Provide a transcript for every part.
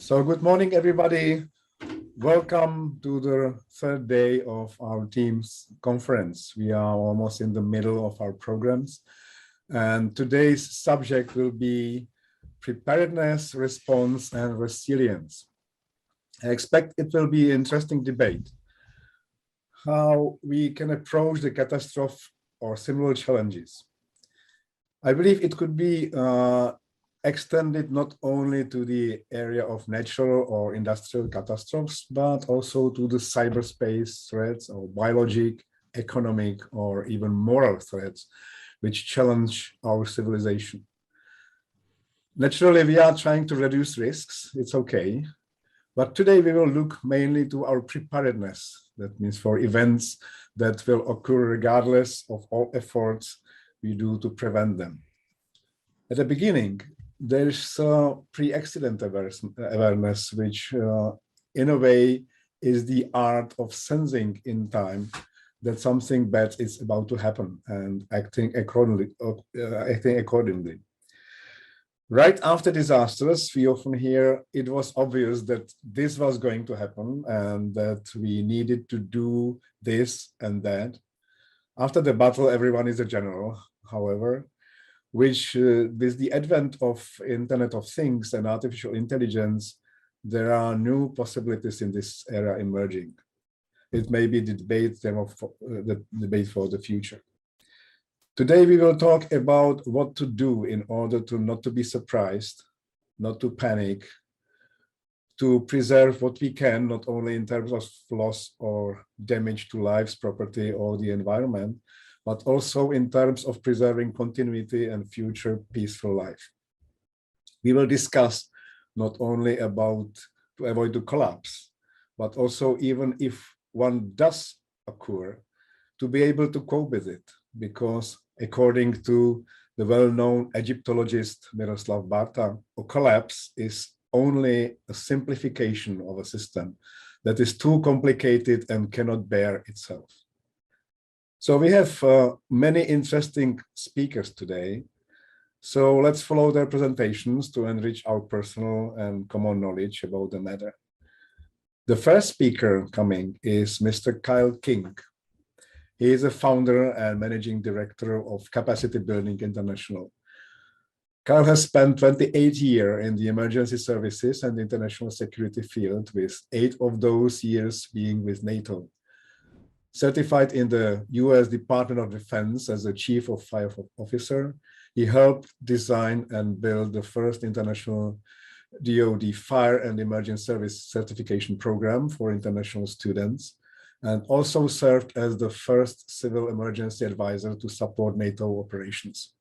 So good morning, everybody. Welcome to the third day of our TIEMS conference. We are almost in the middle of our programs. And today's subject will be preparedness, response, and resilience. I expect it will be an interesting debate. How we can approach the catastrophe or similar challenges. I believe it could be extended not only to the area of natural or industrial catastrophes, but also to the cyberspace threats or biologic, economic, or even moral threats, which challenge our civilization. Naturally, we are trying to reduce risks, it's okay. But today we will look mainly to our preparedness. That means for events that will occur regardless of all efforts we do to prevent them. At the beginning, there's pre-accident awareness, which in a way is the art of sensing in time that something bad is about to happen and acting accordingly. Right after disasters, we often hear it was obvious that this was going to happen and that we needed to do this and that. After the battle, everyone is a general, however, which with the advent of Internet of Things and artificial intelligence, there are new possibilities in this era emerging. It may be the debate for the future. Today, we will talk about what to do in order to not to be surprised, not to panic, to preserve what we can, not only in terms of loss or damage to lives, property, or the environment, but also in terms of preserving continuity and future peaceful life. We will discuss not only about to avoid the collapse, but also even if one does occur, to be able to cope with it, because according to the well-known Egyptologist Jaroslav, a collapse is only a simplification of a system that is too complicated and cannot bear itself. So we have many interesting speakers today. So let's follow their presentations to enrich our personal and common knowledge about the matter. The first speaker coming is Mr. Kyle King. He is a founder and managing director of Capacity Building International. Kyle has spent 28 years in the emergency services and international security field, with 8 of those years being with NATO. Certified in the US Department of Defense as a Chief of Fire Officer, he helped design and build the first international DoD Fire and Emergency Service Certification Program for international students, and also served as the first civil emergency advisor to support NATO operations.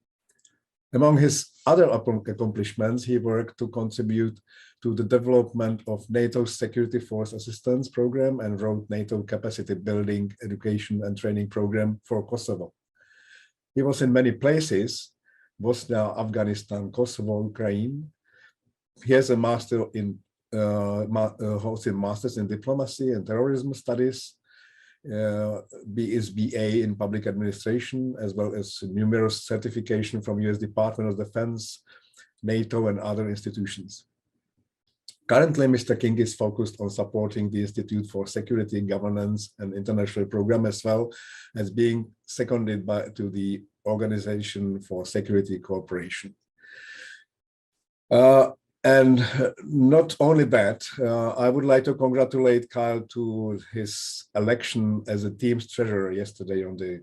Among his other accomplishments, he worked to contribute to the development of NATO's Security Force Assistance Program and wrote NATO Capacity Building Education and Training Program for Kosovo. He was in many places: Bosnia, Afghanistan, Kosovo, Ukraine. He has a master's in diplomacy and terrorism studies, his BA in public administration, as well as numerous certification from US Department of Defense, NATO, and other institutions. Currently, Mr. King is focused on supporting the Institute for Security, Governance, and International Program, as well as being seconded to the Organization for Security Cooperation. And not only that, I would like to congratulate Kyle to his election as a TIEMS treasurer yesterday on the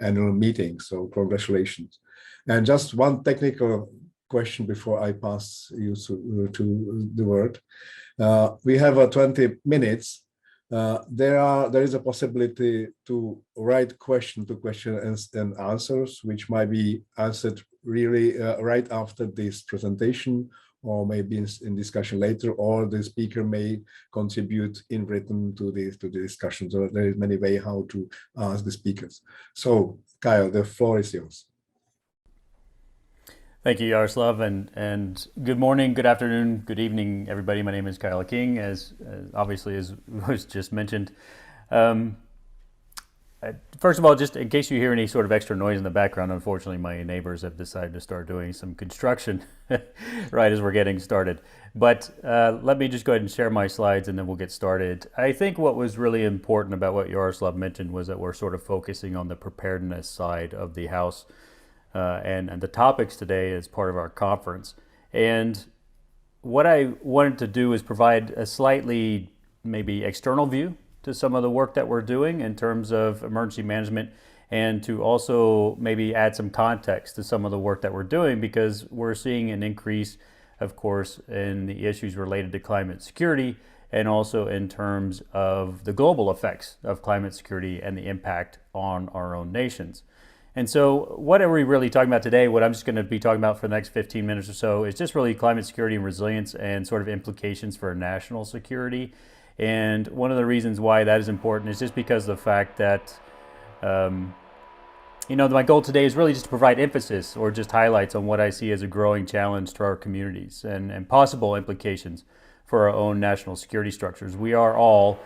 annual meeting. So congratulations. And just one technical question before I pass you to the word. We have 20 minutes. There is a possibility to write question and answers, which might be answered really right after this presentation, or maybe in discussion later, or the speaker may contribute in written to the discussion. So there is many ways how to ask the speakers. So Kyle, the floor is yours. Thank you, Jaroslav, and good morning, good afternoon, good evening, everybody. My name is Kyle King, as obviously as was just mentioned. First of all, just in case you hear any sort of extra noise in the background, unfortunately, my neighbors have decided to start doing some construction right as we're getting started. But let me just go ahead and share my slides and then we'll get started. I think what was really important about what Jaroslav mentioned was that we're sort of focusing on the preparedness side of the house and the topics today as part of our conference. And what I wanted to do is provide a slightly maybe external view to some of the work that we're doing in terms of emergency management, and to also maybe add some context to some of the work that we're doing, because we're seeing an increase, of course, in the issues related to climate security, and also in terms of the global effects of climate security and the impact on our own nations. And so what are we really talking about today? What I'm just going to be talking about for the next 15 minutes or so is just really climate security and resilience and sort of implications for national security. And one of the reasons why that is important is just because of the fact that, my goal today is really just to provide emphasis or just highlights on what I see as a growing challenge to our communities and possible implications for our own national security structures. We are all,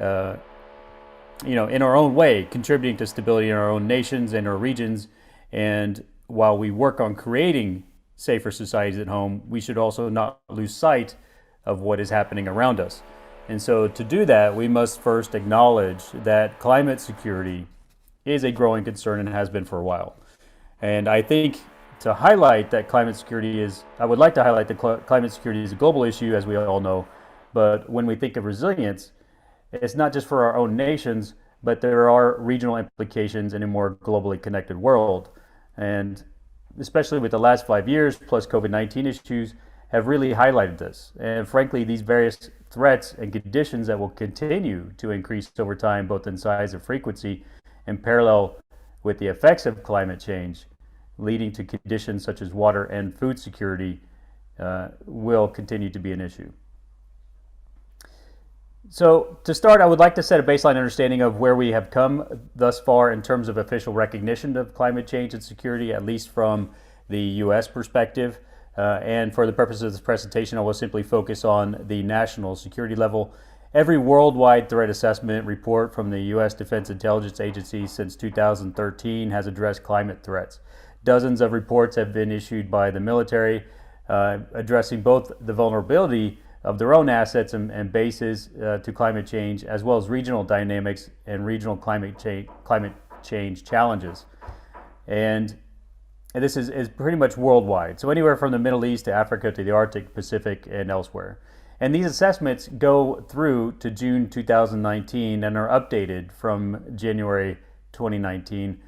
in our own way, contributing to stability in our own nations and our regions. And while we work on creating safer societies at home, we should also not lose sight of what is happening around us. And so to do that, we must first acknowledge that climate security is a growing concern and has been for a while. And I think to highlight that I would like to highlight that climate security is a global issue, as we all know. But when we think of resilience, it's not just for our own nations, but there are regional implications in a more globally connected world. And especially with the last 5 years, plus COVID-19 issues, have really highlighted this. And frankly, these various threats and conditions that will continue to increase over time, both in size and frequency, in parallel with the effects of climate change, leading to conditions such as water and food security, will continue to be an issue. So to start, I would like to set a baseline understanding of where we have come thus far in terms of official recognition of climate change and security, at least from the US perspective. And for the purpose of this presentation, I will simply focus on the national security level. Every worldwide threat assessment report from the U.S. Defense Intelligence Agency since 2013 has addressed climate threats. Dozens of reports have been issued by the military, addressing both the vulnerability of their own assets and bases to climate change, as well as regional dynamics and regional climate change challenges. And this is pretty much worldwide. So anywhere from the Middle East to Africa to the Arctic, Pacific, and elsewhere. And these assessments go through to June 2019 and are updated from January 2019,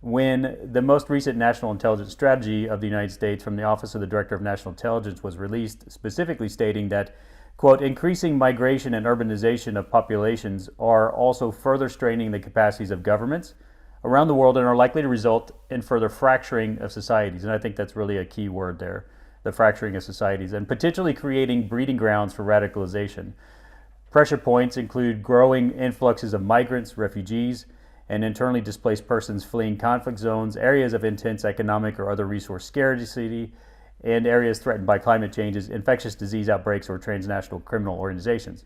when the most recent National Intelligence Strategy of the United States from the Office of the Director of National Intelligence was released, specifically stating that, quote, increasing migration and urbanization of populations are also further straining the capacities of governments around the world and are likely to result in further fracturing of societies. And I think that's really a key word there, the fracturing of societies, and potentially creating breeding grounds for radicalization. Pressure points include growing influxes of migrants, refugees, and internally displaced persons fleeing conflict zones, areas of intense economic or other resource scarcity, and areas threatened by climate changes, infectious disease outbreaks, or transnational criminal organizations.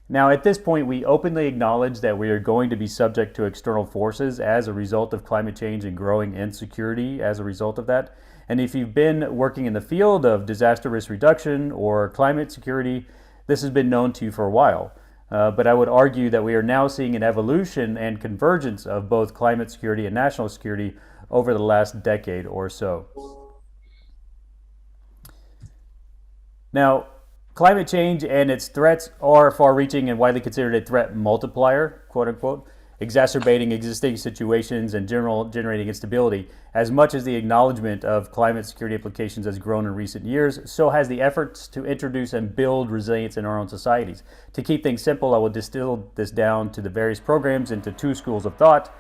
Now, at this point, we openly acknowledge that we are going to be subject to external forces as a result of climate change and growing insecurity as a result of that. And if you've been working in the field of disaster risk reduction or climate security, this has been known to you for a while. But I would argue that we are now seeing an evolution and convergence of both climate security and national security over the last decade or so. Now, climate change and its threats are far-reaching and widely considered a threat multiplier, quote unquote, exacerbating existing situations and generating instability. As much as the acknowledgement of climate security implications has grown in recent years, so has the efforts to introduce and build resilience in our own societies. To keep things simple, I will distill this down to the various programs into two schools of thought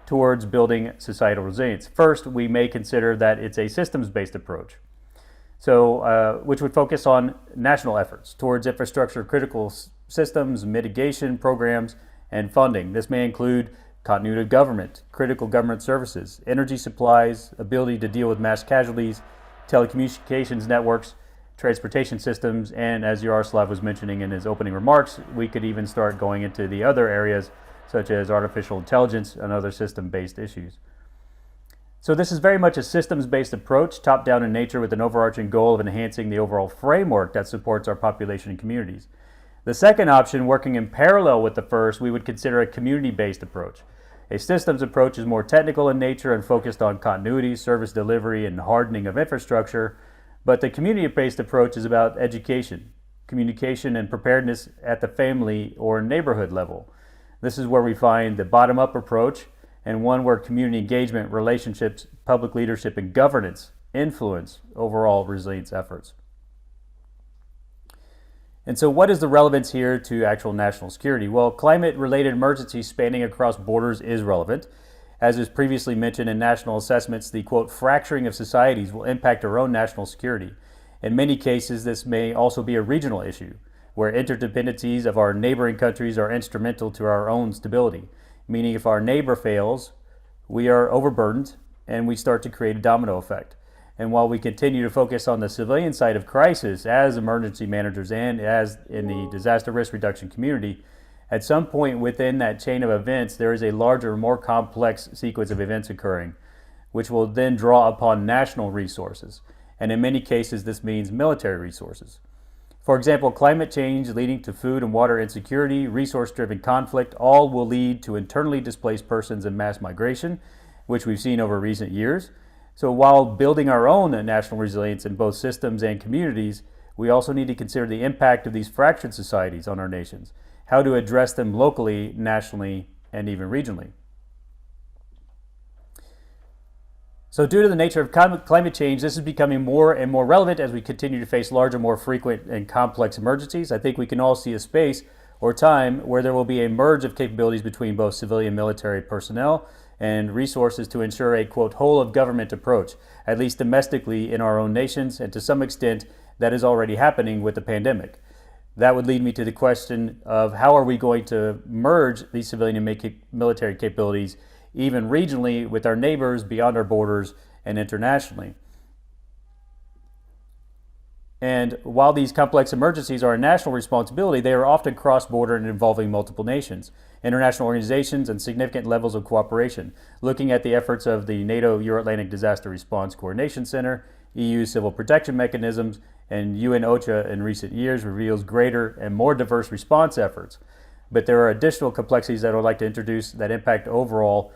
towards building societal resilience. First, we may consider that it's a systems-based approach, which would focus on national efforts towards infrastructure, critical systems, mitigation programs, and funding. This may include continuity of government, critical government services, energy supplies, ability to deal with mass casualties, telecommunications networks, transportation systems, and as Jaroslav was mentioning in his opening remarks, we could even start going into the other areas such as artificial intelligence and other system-based issues. So this is very much a systems-based approach, top-down in nature, with an overarching goal of enhancing the overall framework that supports our population and communities. The second option, working in parallel with the first, we would consider a community-based approach. A systems approach is more technical in nature and focused on continuity, service delivery, and hardening of infrastructure, but the community-based approach is about education, communication, and preparedness at the family or neighborhood level. This is where we find the bottom-up approach, and one where community engagement, relationships, public leadership, and governance influence overall resilience efforts. And so what is the relevance here to actual national security? Well, climate-related emergencies spanning across borders is relevant. As is previously mentioned in national assessments, the, quote, fracturing of societies will impact our own national security. In many cases, this may also be a regional issue, where interdependencies of our neighboring countries are instrumental to our own stability. Meaning if our neighbor fails, we are overburdened and we start to create a domino effect. And while we continue to focus on the civilian side of crisis as emergency managers and as in the disaster risk reduction community, at some point within that chain of events, there is a larger, more complex sequence of events occurring, which will then draw upon national resources. And in many cases, this means military resources. For example, climate change leading to food and water insecurity, resource-driven conflict, all will lead to internally displaced persons and mass migration, which we've seen over recent years. So while building our own national resilience in both systems and communities, we also need to consider the impact of these fractured societies on our nations, how to address them locally, nationally, and even regionally. So due to the nature of climate change, this is becoming more and more relevant as we continue to face larger, more frequent and complex emergencies. I think we can all see a space or time where there will be a merge of capabilities between both civilian and military personnel and resources to ensure a, quote, whole of government approach, at least domestically in our own nations, and to some extent that is already happening with the pandemic. That would lead me to the question of how are we going to merge these civilian and military capabilities even regionally with our neighbors beyond our borders and internationally. And while these complex emergencies are a national responsibility, they are often cross-border and involving multiple nations, international organizations, and significant levels of cooperation. Looking at the efforts of the NATO Euro-Atlantic Disaster Response Coordination Center, EU Civil Protection Mechanisms, and UN OCHA in recent years reveals greater and more diverse response efforts. But there are additional complexities that I would like to introduce that impact overall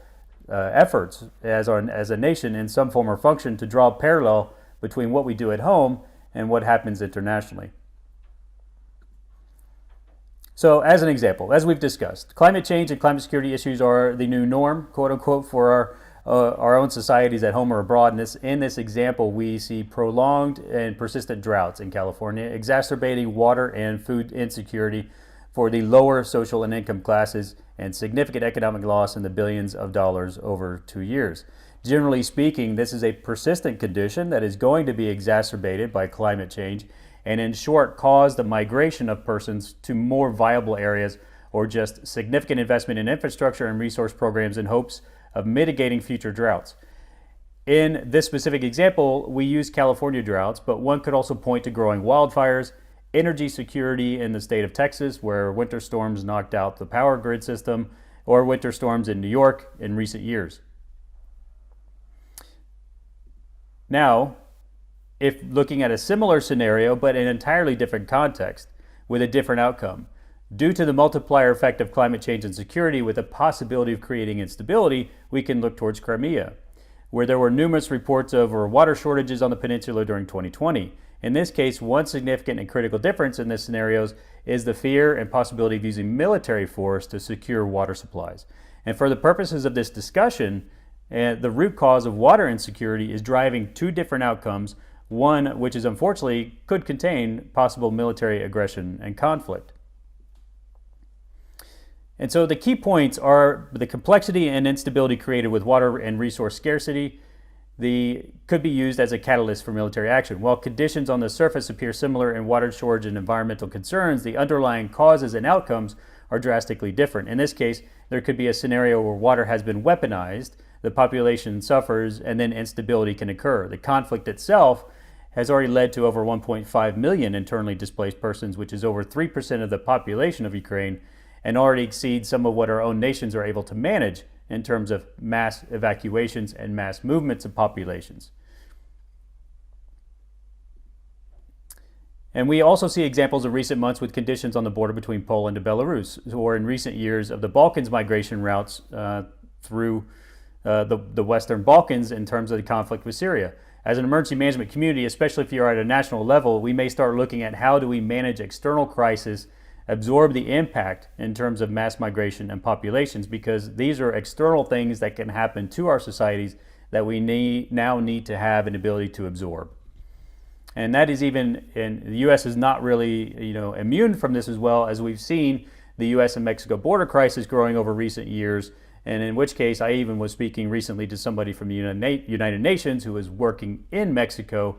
efforts as a nation in some form or function to draw a parallel between what we do at home and what happens internationally. So as an example, as we've discussed, climate change and climate security issues are the new norm, quote unquote, for our own societies at home or abroad. In this example, we see prolonged and persistent droughts in California, exacerbating water and food insecurity for the lower social and income classes, and significant economic loss in the billions of dollars over 2 years. Generally speaking, this is a persistent condition that is going to be exacerbated by climate change and in short cause the migration of persons to more viable areas or just significant investment in infrastructure and resource programs in hopes of mitigating future droughts. In this specific example, we use California droughts, but one could also point to growing wildfires, energy security in the state of Texas, where winter storms knocked out the power grid system, or winter storms in New York in recent years. Now, if looking at a similar scenario, but in an entirely different context, with a different outcome, due to the multiplier effect of climate change and security with the possibility of creating instability, we can look towards Crimea, where there were numerous reports over water shortages on the peninsula during 2020. In this case, one significant and critical difference in this scenario is the fear and possibility of using military force to secure water supplies. And for the purposes of this discussion, the root cause of water insecurity is driving two different outcomes, one which is unfortunately could contain possible military aggression and conflict. And so the key points are the complexity and instability created with water and resource scarcity. Could be used as a catalyst for military action. While conditions on the surface appear similar in water shortage and environmental concerns, the underlying causes and outcomes are drastically different. In this case, there could be a scenario where water has been weaponized, the population suffers, and then instability can occur. The conflict itself has already led to over 1.5 million internally displaced persons, which is over 3% of the population of Ukraine, and already exceeds some of what our own nations are able to manage in terms of mass evacuations and mass movements of populations. And we also see examples of recent months with conditions on the border between Poland and Belarus, or in recent years of the Balkans migration routes through the Western Balkans in terms of the conflict with Syria. As an emergency management community, especially if you're at a national level, we may start looking at how do we manage external crisis, absorb the impact in terms of mass migration and populations, because these are external things that can happen to our societies that we now need to have an ability to absorb. And that is even, and the U.S. is not really, immune from this, as well as we've seen the U.S. and Mexico border crisis growing over recent years. And in which case, I even was speaking recently to somebody from the United Nations who was working in Mexico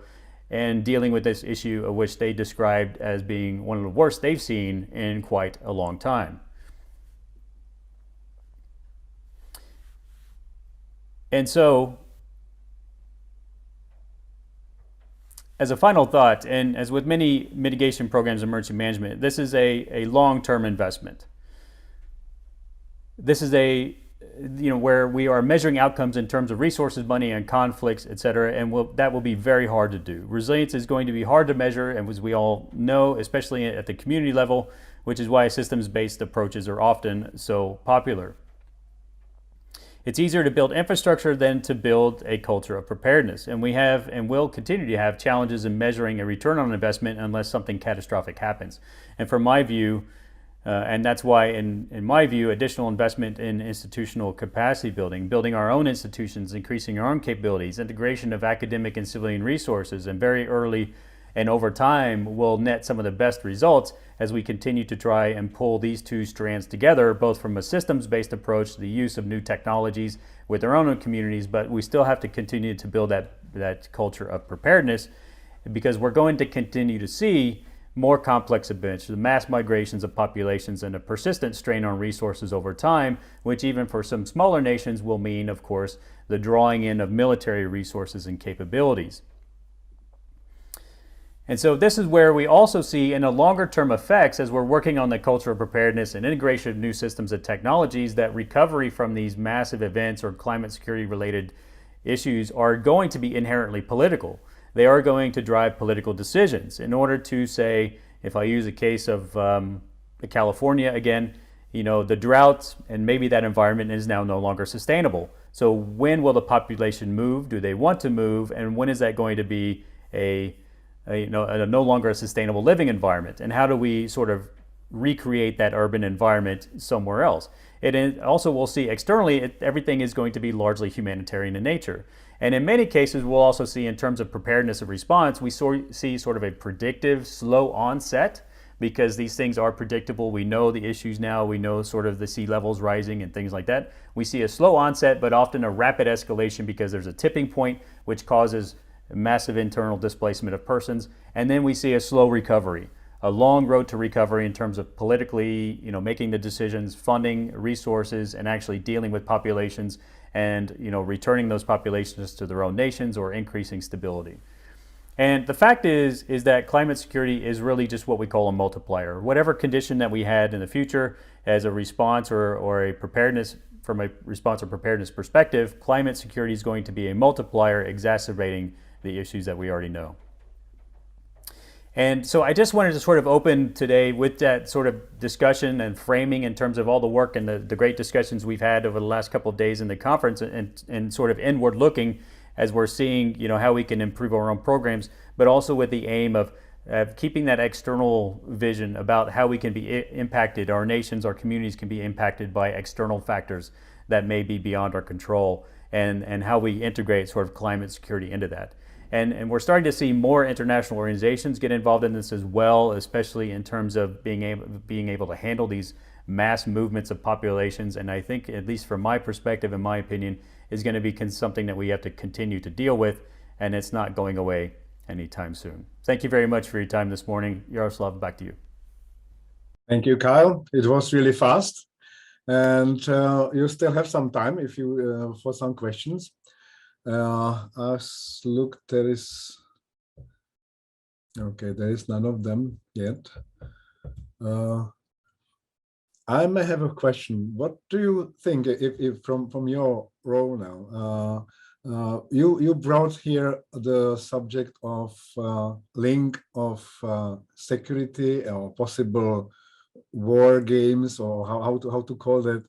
and dealing with this issue, of which they described as being one of the worst they've seen in quite a long time. And so, as a final thought, and as with many mitigation programs in emergency management, this is a long-term investment. This is where we are measuring outcomes in terms of resources, money, and conflicts, et cetera, and that will be very hard to do. Resilience is going to be hard to measure, and as we all know, especially at the community level, which is why systems-based approaches are often so popular. It's easier to build infrastructure than to build a culture of preparedness. And we have and will continue to have challenges in measuring a return on investment unless something catastrophic happens. And from my view, and that's why, in my view, additional investment in institutional capacity building our own institutions, increasing our own capabilities, integration of academic and civilian resources, and very early and over time will net some of the best results as we continue to try and pull these two strands together, both from a systems-based approach to the use of new technologies with our own communities, but we still have to continue to build that culture of preparedness, because we're going to continue to see more complex events, the mass migrations of populations, and a persistent strain on resources over time, which even for some smaller nations will mean, of course, the drawing in of military resources and capabilities. And so this is where we also see in a longer term effects, as we're working on the culture of preparedness and integration of new systems and technologies, that recovery from these massive events or climate security related issues are going to be inherently political. They are going to drive political decisions in order to say, if I use a case of California again, the droughts and maybe that environment is now no longer sustainable. So when will the population move? Do they want to move? And when is that going to be a no longer a sustainable living environment? And how do we sort of recreate that urban environment somewhere else? It also, we'll see externally, everything is going to be largely humanitarian in nature. And in many cases, we'll also see, in terms of preparedness of response, we see sort of a predictive, slow onset, because these things are predictable. We know the issues now. We know sort of the sea levels rising and things like that. We see a slow onset, but often a rapid escalation, because there's a tipping point which causes massive internal displacement of persons. And then we see a slow recovery, a long road to recovery in terms of politically, making the decisions, funding resources, and actually dealing with populations and, returning those populations to their own nations or increasing stability. And the fact is that climate security is really just what we call a multiplier. Whatever condition that we had in the future as a response or a preparedness, from a response or preparedness perspective, climate security is going to be a multiplier, exacerbating the issues that we already know. And so I just wanted to sort of open today with that sort of discussion and framing in terms of all the work and the great discussions we've had over the last couple of days in the conference, and sort of inward looking as we're seeing, how we can improve our own programs, but also with the aim of keeping that external vision about how we can be impacted, our nations, our communities can be impacted by external factors that may be beyond our control, and how we integrate sort of climate security into that. And we're starting to see more international organizations get involved in this as well, especially in terms of being able to handle these mass movements of populations. And I think, at least from my perspective, in my opinion, is going to be something that we have to continue to deal with, and it's not going away anytime soon. Thank you very much for your time this morning. Jaroslav, back to you. Thank you, Kyle. It was really fast, and you still have some time if you for some questions. Look, there is none of them yet. I may have a question. What do you think, if from your role now, you brought here the subject of link of security or possible war games, or how to call that,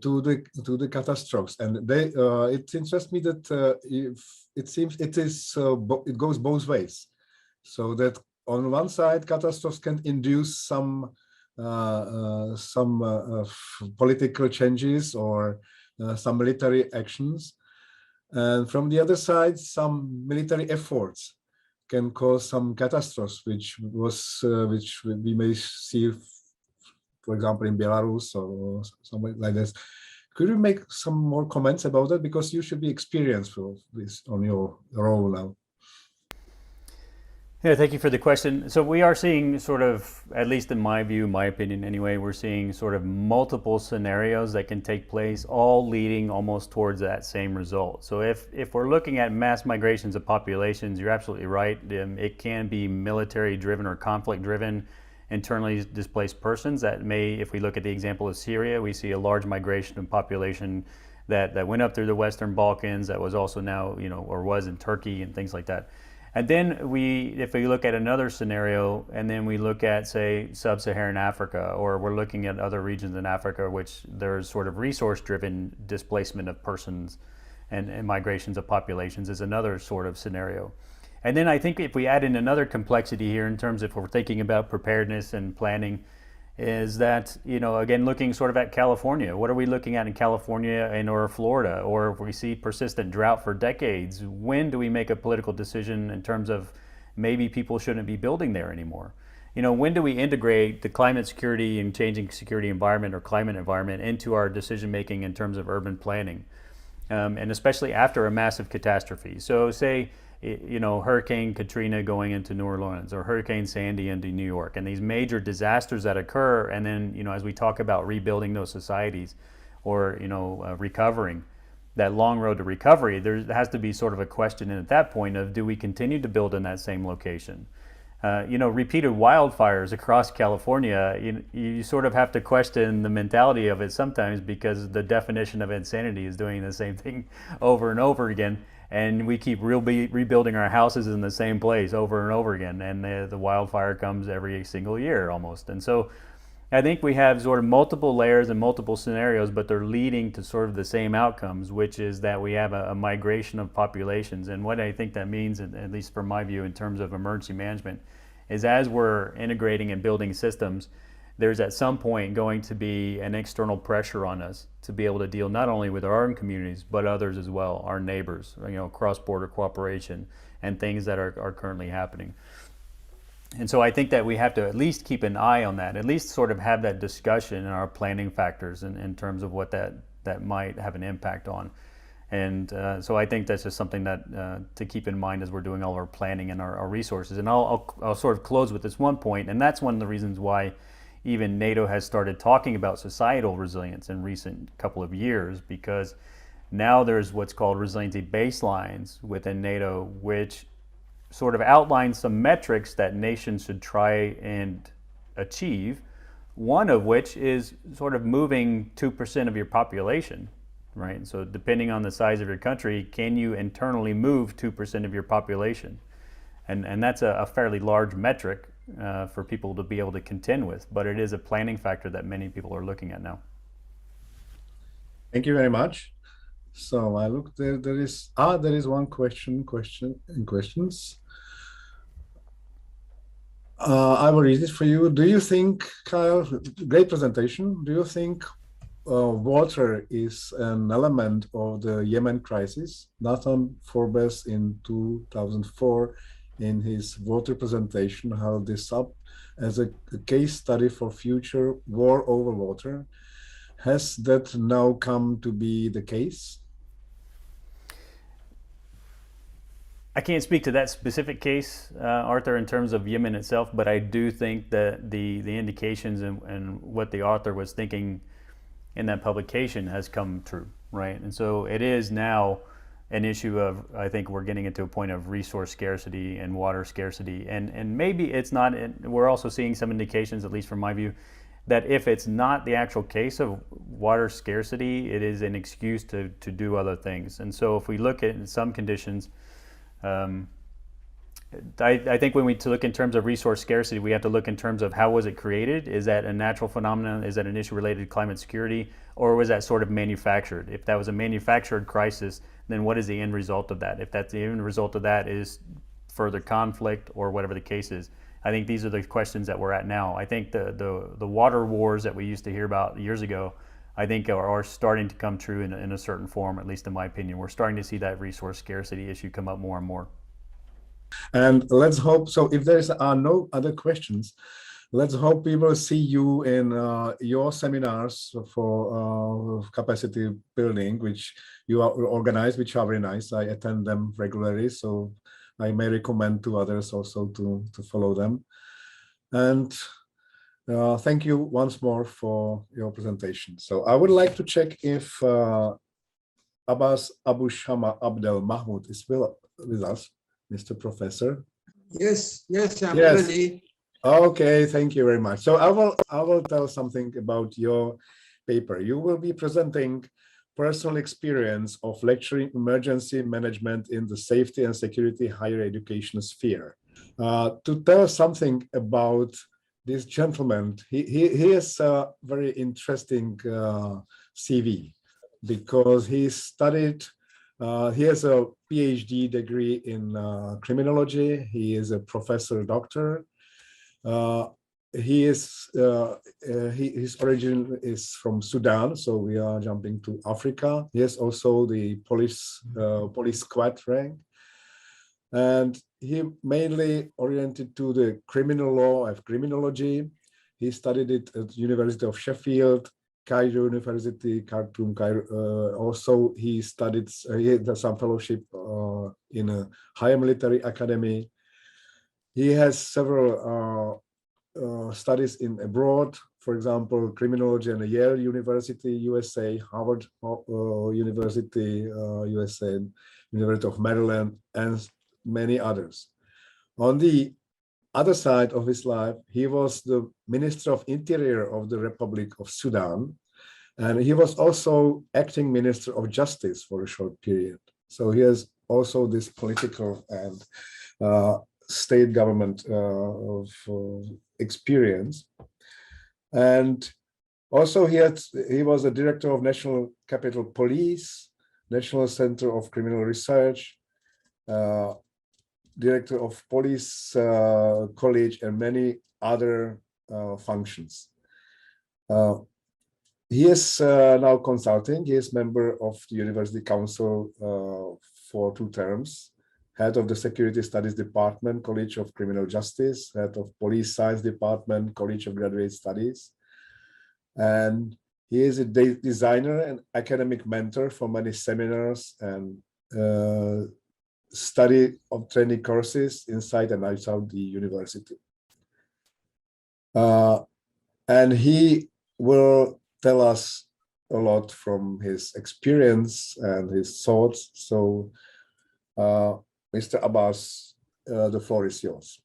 to the catastrophes, and it interests me that if it seems it goes both ways, so that on one side catastrophes can induce some political changes or some military actions, and from the other side some military efforts can cause some catastrophes, which we may see, for example, in Belarus or somewhere like this. Could you make some more comments about that? Because you should be experienced with this on your role now. Yeah, thank you for the question. So we are seeing sort of, at least in my view, my opinion anyway, we're seeing sort of multiple scenarios that can take place, all leading almost towards that same result. So if we're looking at mass migrations of populations, you're absolutely right. It can be military driven or conflict driven, internally displaced persons that may, if we look at the example of Syria, we see a large migration of population that went up through the Western Balkans, that was also now, or was in Turkey and things like that. And then if we look at another scenario, and then we look at, say, sub-Saharan Africa, or we're looking at other regions in Africa, which there's sort of resource-driven displacement of persons and migrations of populations, is another sort of scenario. And then I think if we add in another complexity here in terms of if we're thinking about preparedness and planning, is that, again, looking sort of at California. What are we looking at in California or Florida? Or if we see persistent drought for decades, when do we make a political decision in terms of maybe people shouldn't be building there anymore? When do we integrate the climate security and changing security environment or climate environment into our decision making in terms of urban planning? And especially after a massive catastrophe. So say, Hurricane Katrina going into New Orleans, or Hurricane Sandy into New York, and these major disasters that occur, and then, as we talk about rebuilding those societies or, recovering, that long road to recovery, there has to be sort of a question at that point of, do we continue to build in that same location? Repeated wildfires across California, you sort of have to question the mentality of it sometimes, because the definition of insanity is doing the same thing over and over again. And we keep rebuilding our houses in the same place over and over again. And the wildfire comes every single year almost. And so I think we have sort of multiple layers and multiple scenarios, but they're leading to sort of the same outcomes, which is that we have a migration of populations. And what I think that means, at least from my view in terms of emergency management, is as we're integrating and building systems, there's at some point going to be an external pressure on us to be able to deal not only with our own communities, but others as well, our neighbors, cross-border cooperation and things that are currently happening. And so I think that we have to at least keep an eye on that, at least sort of have that discussion in our planning factors in terms of what that might have an impact on. And so I think that's just something that to keep in mind as we're doing all our planning and our resources. And I'll sort of close with this one point, and that's one of the reasons why even NATO has started talking about societal resilience in recent couple of years, because now there's what's called resiliency baselines within NATO, which sort of outlines some metrics that nations should try and achieve, one of which is sort of moving 2% of your population, right? So depending on the size of your country, can you internally move 2% of your population? And that's a fairly large metric for people to be able to contend with, but it is a planning factor that many people are looking at now. Thank you very much. So I look there. There is one questions. I will read it for you. Do you think, Kyle? Great presentation. Do you think water is an element of the Yemen crisis? Nathan Forbes in 2004, in his water presentation, held this up as a case study for future war over water. Has that now come to be the case? I can't speak to that specific case, Arthur, in terms of Yemen itself, but I do think that the indications and what the author was thinking in that publication has come true, right? And so it is now an issue of, I think we're getting into a point of resource scarcity and water scarcity, and maybe it's not, we're also seeing some indications, at least from my view, that if it's not the actual case of water scarcity, it is an excuse to do other things. And so if we look at some conditions, I think when we look in terms of resource scarcity, we have to look in terms of how was it created? Is that a natural phenomenon? Is that an issue related to climate security? Or was that sort of manufactured? If that was a manufactured crisis, then what is the end result of that? If that's the end result of that is further conflict or whatever the case is, I think these are the questions that we're at now. I think the water wars that we used to hear about years ago, I think are starting to come true in a certain form, at least in my opinion. We're starting to see that resource scarcity issue come up more and more. And let's hope, so if there are no other questions, let's hope we will see you in your seminars for capacity building, which you organize, which are very nice. I attend them regularly, so I may recommend to others also to follow them. And thank you once more for your presentation. So I would like to check if Abbas, Abu Shama, Abdel, Mahmoud is with us. Mr. Professor? Yes, I'm yes. ready. Okay, thank you very much. So I will tell something about your paper. You will be presenting personal experience of lecturing emergency management in the safety and security higher education sphere. To tell something about this gentleman, he has a very interesting CV because he studied. He has a PhD degree in criminology. He is a professor doctor. His origin is from Sudan, so we are jumping to Africa. He has also the police squad rank, and he mainly oriented to the criminal law of criminology. He studied it at the University of Sheffield, Cairo University, Khartoum, Cairo. Also, he studied, he had some fellowship in a higher military academy. He has several studies in abroad, for example, criminology at Yale University, USA, Harvard University, USA, University of Maryland, and many others. On the other side of his life, he was the Minister of Interior of the Republic of Sudan, and he was also acting Minister of Justice for a short period. So he has also this political and state government experience. And also he was a director of National Capital Police, National Center of Criminal Research, director of Police College, and many other functions. He is now consulting. He is member of the University Council for 2 terms, head of the Security Studies Department, College of Criminal Justice, head of Police Science Department, College of Graduate Studies. And he is a designer and academic mentor for many seminars and study of training courses inside and outside the university. And he will tell us a lot from his experience and his thoughts. So, Mr. Abbas, the floor is yours.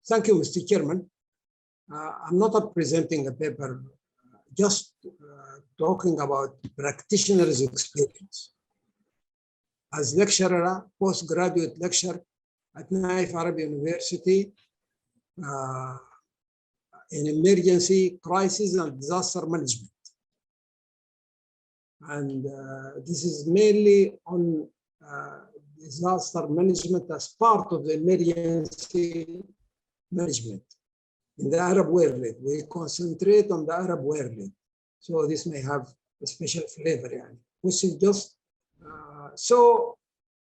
Thank you, Mr. Chairman. I'm not presenting a paper, just talking about practitioners' experience. As lecturer, postgraduate lecturer at Naif Arabi University in emergency, crisis, and disaster management. And this is mainly on disaster management as part of the emergency management. In the Arab world, we concentrate on the Arab world. So this may have a special flavor, which is just, so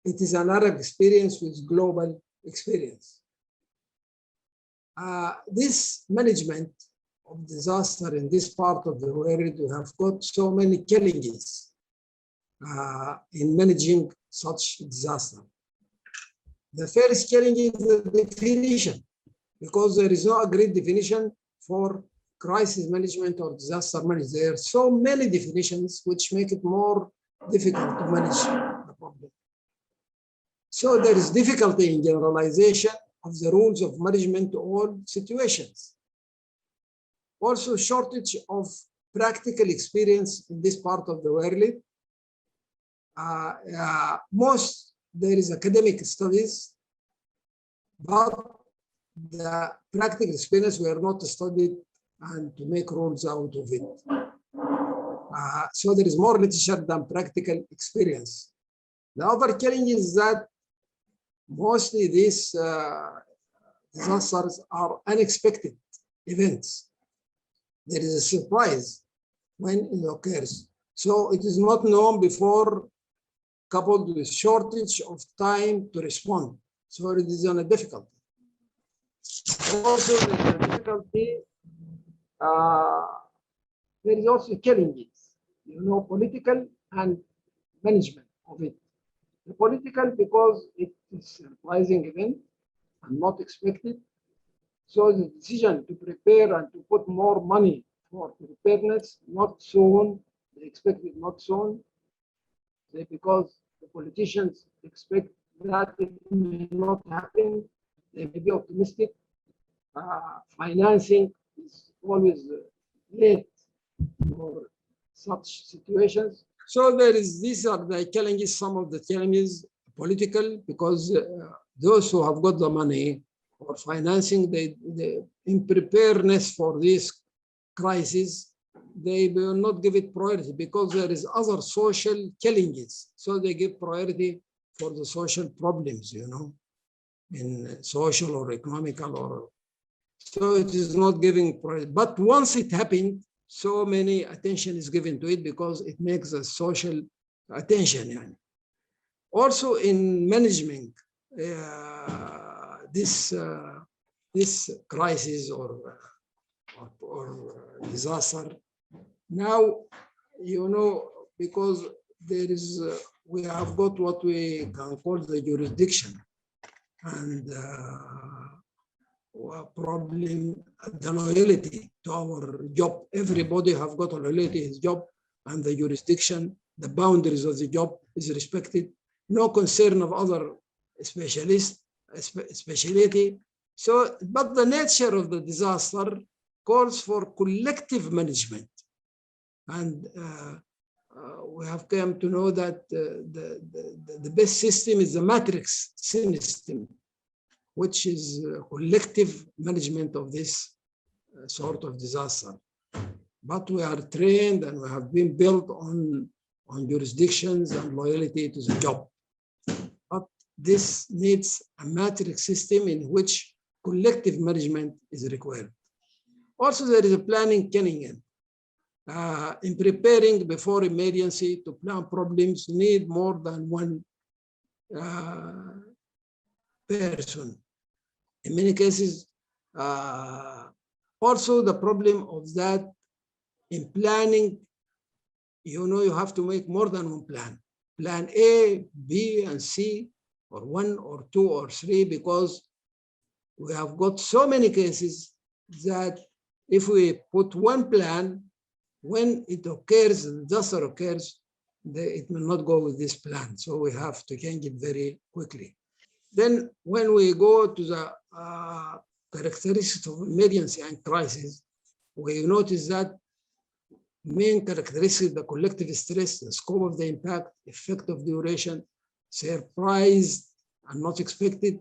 it is an Arab experience with global experience. This management of disaster in this part of the world, we have got so many challenges in managing such disaster. The first challenge is the definition, because there is no agreed definition for crisis management or disaster management. There are so many definitions which make it more difficult to manage the problem. So there is difficulty in generalization of the rules of management to all situations. Also, shortage of practical experience in this part of the world. Most there is academic studies, but the practical experience were not studied and to make rules out of it. So there is more literature than practical experience. The other challenge is that mostly these disasters are unexpected events. There is a surprise when it occurs. So it is not known before, coupled with shortage of time to respond. So it is on a difficulty. Also, the difficulty, there is also challenges, political and management of it. The political, because it is a surprising event and not expected. So the decision to prepare and to put more money for preparedness, not soon, they expected not soon, because the politicians expect that it may not happen, they may be optimistic. Financing is always late for such situations. So these are the challenges, some of the challenges, political, because those who have got the money or financing, they in preparedness for this crisis, they will not give it priority because there is other social challenges. So they give priority for the social problems, in social or economical or, so it is not giving priority. But once it happened, so many attention is given to it because it makes a social attention. Also in management, this crisis or disaster. Now, because there is, we have got what we can call the jurisdiction, and problem, the loyalty to our job. Everybody have got a loyalty to his job, and the jurisdiction, the boundaries of the job is respected. No concern of other speciality. So, but the nature of the disaster calls for collective management. And we have come to know that the best system is the matrix system, which is collective management of this sort of disaster. But we are trained and we have been built on jurisdictions and loyalty to the job. But this needs a matrix system in which collective management is required. Also, there is a planning cunning. In preparing before emergency to plan problems, need more than one person. In many cases, also the problem of that in planning, you have to make more than one plan. Plan A, B, and C, or 1 or 2 or 3, because we have got so many cases that if we put one plan, when it occurs, the disaster occurs, it will not go with this plan. So we have to change it very quickly. Then when we go to the characteristics of emergency and crisis, we notice that main characteristic, the collective stress, the scope of the impact, effect of duration, surprise and not expected.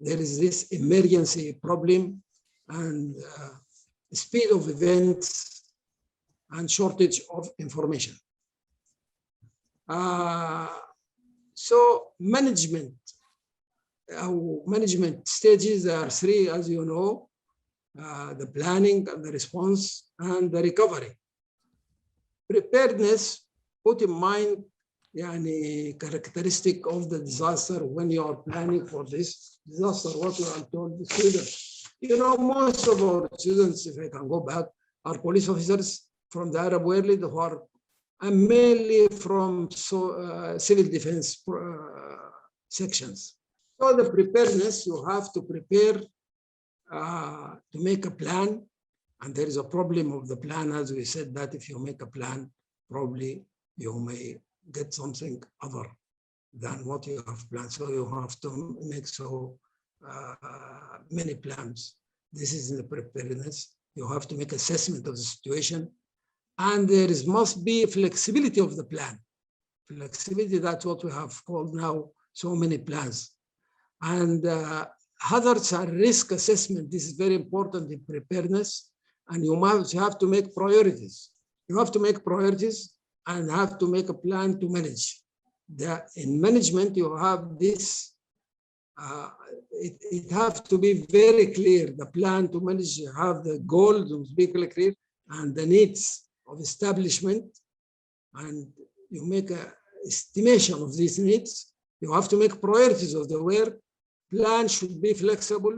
There is this emergency problem and speed of events and shortage of information. So management stages, there are 3, as you know, the planning and the response and the recovery. Preparedness, put in mind characteristic of the disaster when you are planning for this disaster, what we are told the students. Most of our students, if I can go back, are police officers from the Arab world who are mainly from civil defense sections. So the preparedness, you have to prepare to make a plan. And there is a problem of the plan, as we said, that if you make a plan, probably you may get something other than what you have planned. So you have to make so many plans. This is the preparedness. You have to make assessment of the situation. And there must be flexibility of the plan. Flexibility, that's what we have called now so many plans. And hazards and risk assessment, this is very important in preparedness. And you must have to make priorities. You have to make priorities and have to make a plan to manage. In management, you have this, it has to be very clear. The plan to manage, you have the goals to be clear and the needs of establishment, and you make an estimation of these needs. You have to make priorities of the where plan should be flexible,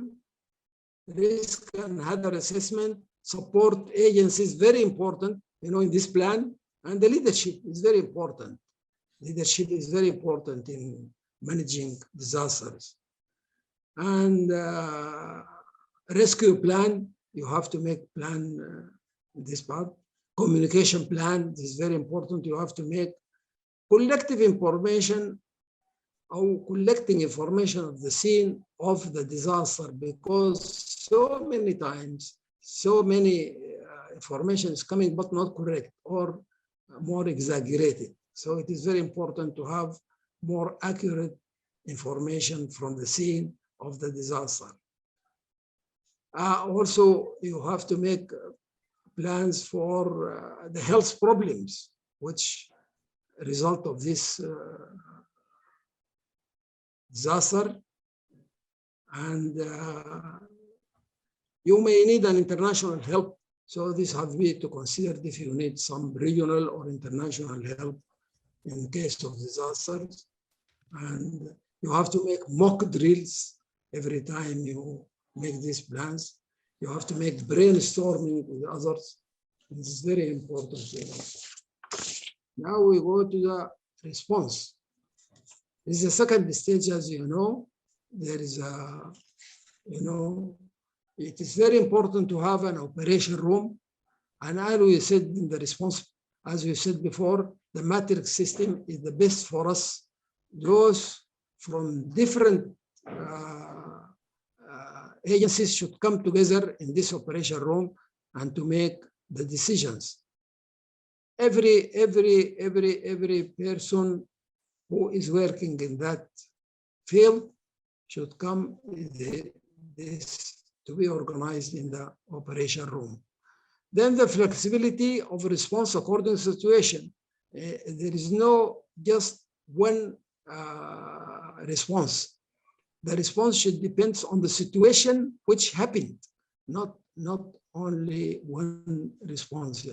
risk and hazard assessment, support agencies, very important, in this plan, and the leadership is very important. Leadership is very important in managing disasters. And rescue plan, you have to make plan this part. Communication plan, this is very important. You have to make collective information or collecting information of the scene of the disaster, because so many times, so many information is coming but not correct or more exaggerated. So it is very important to have more accurate information from the scene of the disaster. Also, you have to make plans for the health problems which result of this disaster. And you may need an international help. So this has to be considered if you need some regional or international help in case of disasters. And you have to make mock drills every time you make these plans. You have to make brainstorming with others. This is very important. Now we go to the response. This is the second stage, as you know. There is a, it is very important to have an operation room. And as we said in the response, as we said before, the matrix system is the best for us. Those from different agencies should come together in this operation room and to make the decisions. Every person who is working in that field should come this to be organized in the operation room. Then the flexibility of response according to the situation. There is no just one response. The response should depend on the situation which happened, not only one response.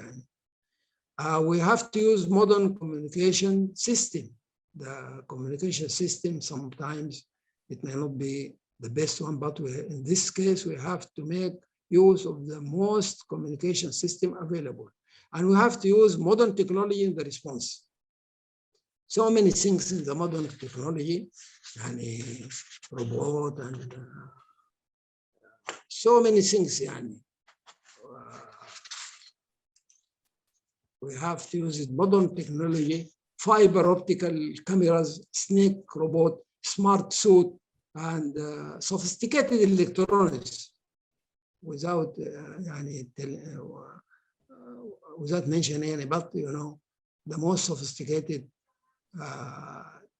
We have to use modern communication system. The communication system, sometimes it may not be the best one, but in this case, we have to make use of the most communication system available. And we have to use modern technology in the response. So many things in the modern technology, and robot, and so many things. We have to use modern technology, fiber optical cameras, snake robot, smart suit, and sophisticated electronics. Without without mentioning any, but the most sophisticated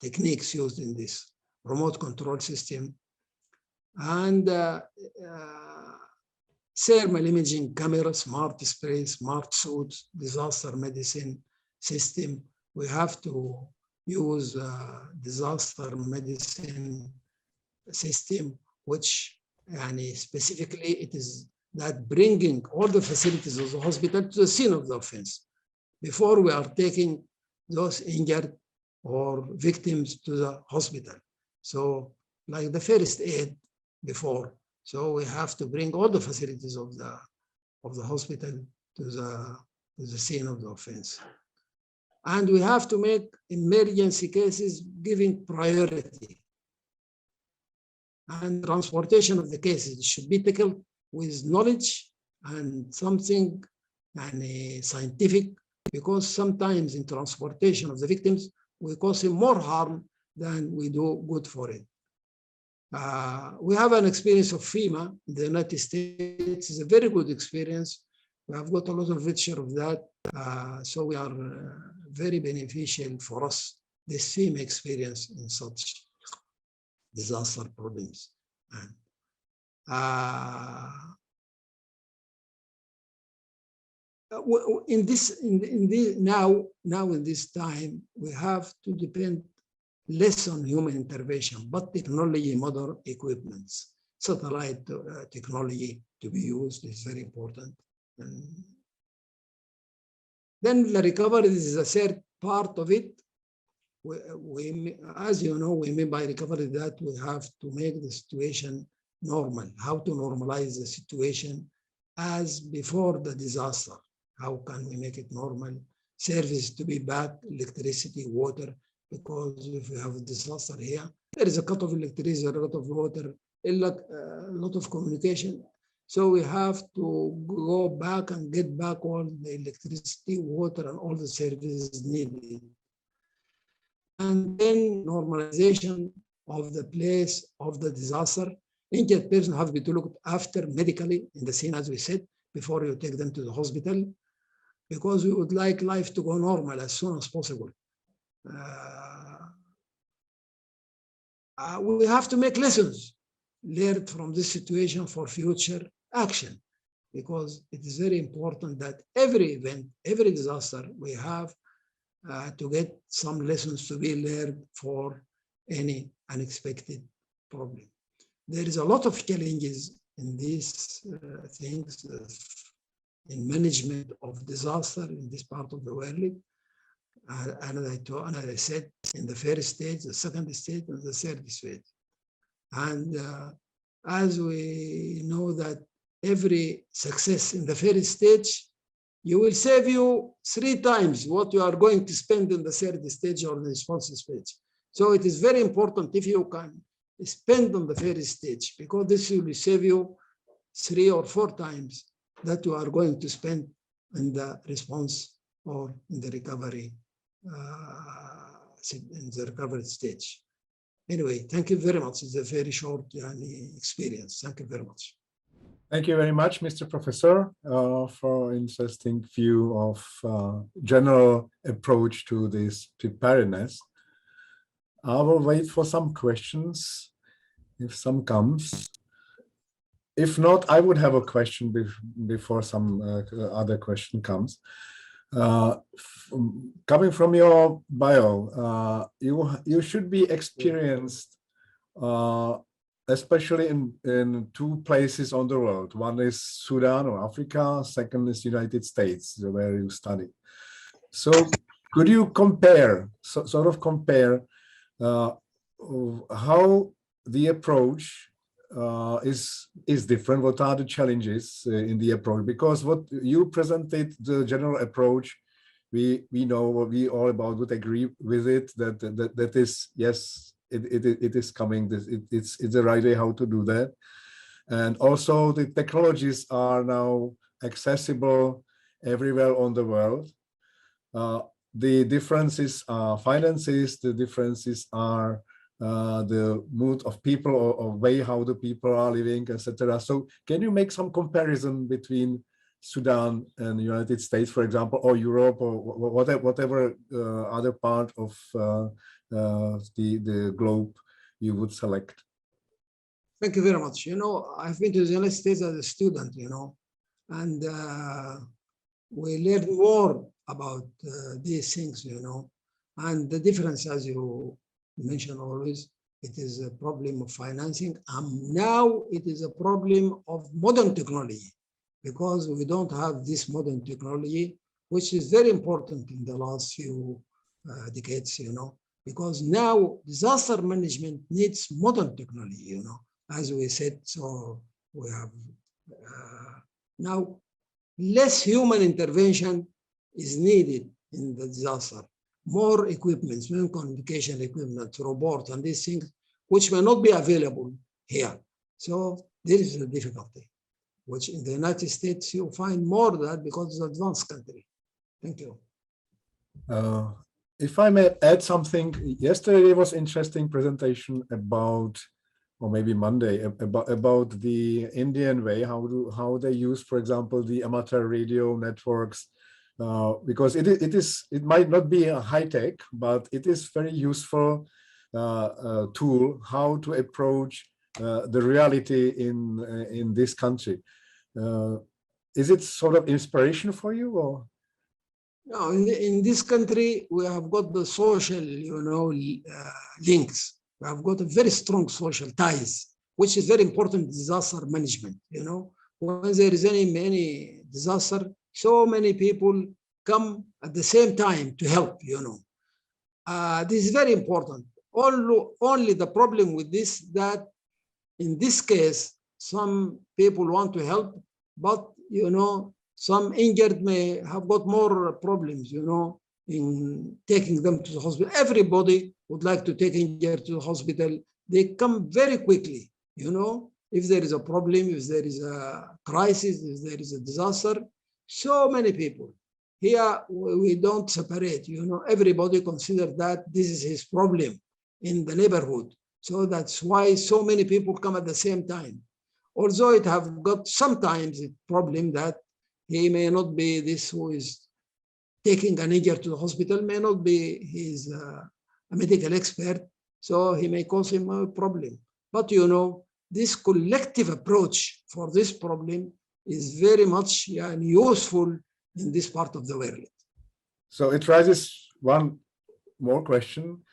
techniques used in this remote control system, and thermal imaging camera, smart spray, smart suits, disaster medicine system. We have to use disaster medicine system, which specifically it is that bringing all the facilities of the hospital to the scene of the offense before we are taking those injured or victims to the hospital. So like the first aid before. So we have to bring all the facilities of the hospital to the scene of the offense. And we have to make emergency cases giving priority. And transportation of the cases should be tackled with knowledge and something scientific, because sometimes in transportation of the victims, we cause them more harm than we do good for it. We have an experience of FEMA in the United States. It's a very good experience. We have got a lot of picture of that. So we are very beneficial for us, this FEMA experience in such disaster problems. And, in this now in this time, we have to depend less on human intervention, but technology, modern equipments, satellite technology to be used is very important. And then the recovery is the third part of it. As you know, we mean by recovery that we have to make the situation normal, how to normalize the situation as before the disaster. How can we make it normal? Service to be back, electricity, water, because if we have a disaster here, there is a cut of electricity, a lot of water, a lot of communication. So we have to go back and get back all the electricity, water, and all the services needed. And then normalization of the place of the disaster. Injured person have to be looked after medically in the scene, as we said, before you take them to the hospital, because we would like life to go normal as soon as possible. We have to make lessons learned from this situation for future action, because it is very important that every event, every disaster, we have to get some lessons to be learned for any unexpected problem. There is a lot of challenges in these things, in management of disaster in this part of the world. And as I said, in the first stage, the second stage, and the third stage. And as we know that every success in the first stage, you will save you 3 times what you are going to spend in the third stage or the response stage. So it is very important if you can spend on the first stage, because this will save you 3 or 4 times that you are going to spend in the response or in the recovery stage. Anyway, thank you very much. It's a very short experience. Thank you very much. Thank you very much, Mr. Professor, for interesting view of general approach to this preparedness. I will wait for some questions, if some comes. If not, I would have a question before some other question comes. Coming from your bio, you should be experienced, especially in 2 places on the world. One is Sudan or Africa, second is United States, where you study. So could you compare, sort of compare how the approach is different? What are the challenges in the approach? Because what you presented, the general approach, we know what we all about, would agree with it, that is, yes, it is coming. It's the right way how to do that. And also the technologies are now accessible everywhere on the world. The differences are finances, the differences are the mood of people or way how the people are living, etc. So can you make some comparison between Sudan and the United States, for example, or Europe, or whatever other part of the globe you would select? Thank you very much. You know, I've been to the United States as a student, you know, and we learned more about these things, you know, and the difference, as you mentioned always, it is a problem of financing. Now it is a problem of modern technology, because we don't have this modern technology, which is very important in the last few decades, you know, because now disaster management needs modern technology, you know, as we said. So we have now less human intervention is needed in the disaster. More equipment, more communication equipment, robots, and these things, which may not be available here. So there is a difficulty, which in the United States you find more of that because it's an advanced country. Thank you. If I may add something, yesterday was interesting presentation about or maybe Monday, about the Indian way, how they use, for example, the amateur radio networks, because it might not be a high tech, but it is very useful tool how to approach the reality in this country. Is it sort of inspiration for you, or? No, in this country, we have got the social, links. We have got a very strong social ties, which is very important in disaster management. When there is many disaster, so many people come at the same time to help. This is very important. Only the problem with this, that in this case, some people want to help, but some injured may have got more problems, in taking them to the hospital. Everybody would like to take injured to the hospital. They come very quickly, if there is a problem, if there is a crisis, if there is a disaster. So many people. Here, we don't separate, everybody considers that this is his problem in the neighborhood. So that's why so many people come at the same time. Although it have got sometimes a problem that he may not be this who is taking an injured to the hospital, may not be his a medical expert, so he may cause him a problem. But this collective approach for this problem is very much useful in this part of the world. So it raises one more question.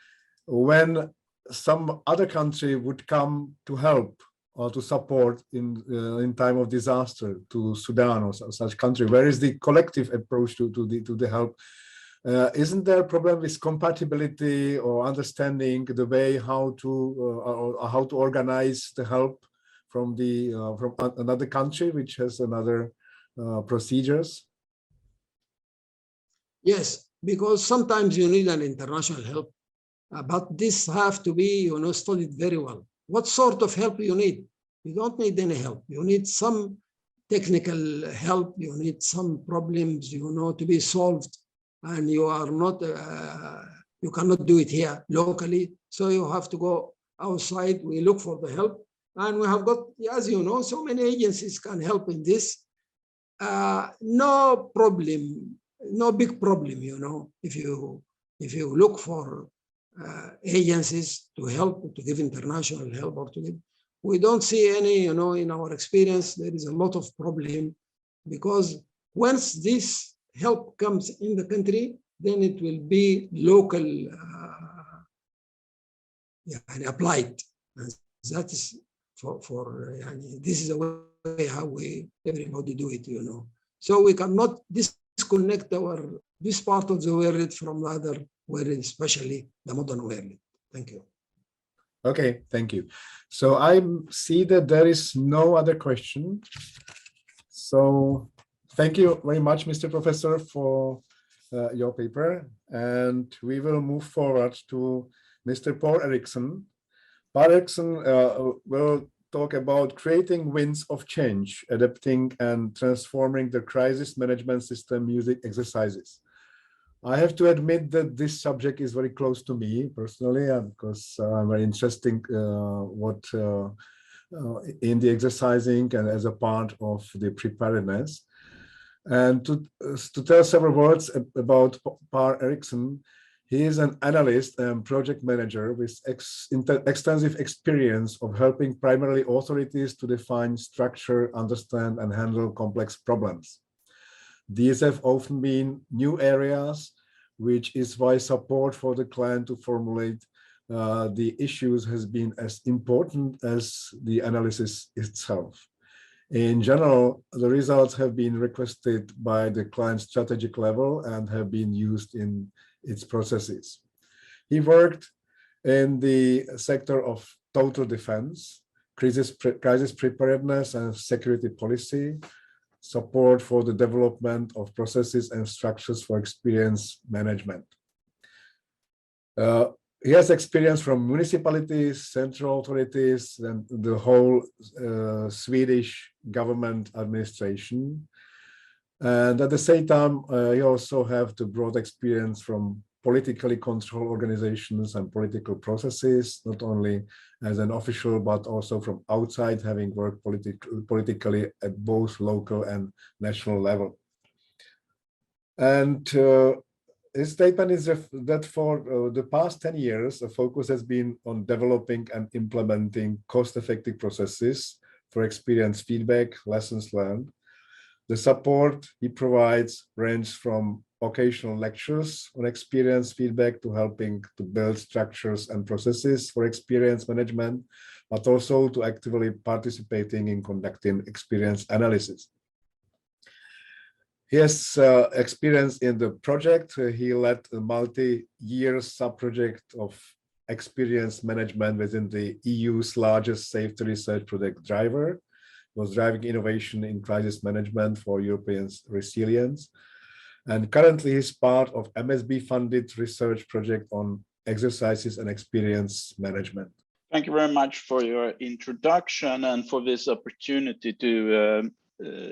When some other country would come to help or to support in time of disaster to Sudan or such country, where is the collective approach to the help? Isn't there a problem with compatibility or understanding the way how to organize the help from another country which has another procedures? Yes, because sometimes you need an international help, but this have to be studied very well. What sort of help you need? You don't need any help. You need some technical help. You need some problems, to be solved, and you are not. You cannot do it here locally, so you have to go outside. We look for the help, and we have got, as you know, so many agencies can help in this. No problem, no big problem. If you look for agencies to help, to give international help, or to give, we don't see any, in our experience, there is a lot of problem, because once this help comes in the country, then it will be local applied. And that is for this is a way how everybody do it, So we cannot disconnect this part of the world from the other world, especially the modern world. Thank you. Okay, thank you. So I see that there is no other question. So thank you very much, Mr. Professor, for your paper. And we will move forward to Mr. Paul Eriksson. Paul Eriksson will talk about creating winds of change, adapting and transforming the crisis management system using exercises. I have to admit that this subject is very close to me personally, because I'm very interested what in the exercising and as a part of the preparedness. And to tell several words about Paul Eriksson, he is an analyst and project manager with extensive experience of helping primarily authorities to define, structure, understand, and handle complex problems. These have often been new areas, which is why support for the client to formulate the issues has been as important as the analysis itself. In general, the results have been requested by the client strategic level and have been used in its processes. He worked in the sector of total defense, crisis preparedness and security policy, support for the development of processes and structures for experience management. He has experience from municipalities, central authorities, and the whole Swedish government administration. And at the same time, he also have the broad experience from politically controlled organizations and political processes, not only as an official, but also from outside, having worked politically at both local and national level. And his statement is that for the past 10 years, the focus has been on developing and implementing cost-effective processes for experience feedback, lessons learned. The support he provides ranges from occasional lectures on experience feedback to helping to build structures and processes for experience management, but also to actively participating in conducting experience analysis. He has experience in the project. He led a multi-year sub-project of experience management within the EU's largest safety research project Driver. He was driving innovation in crisis management for European resilience. And currently he's part of MSB-funded research project on exercises and experience management. Thank you very much for your introduction and for this opportunity to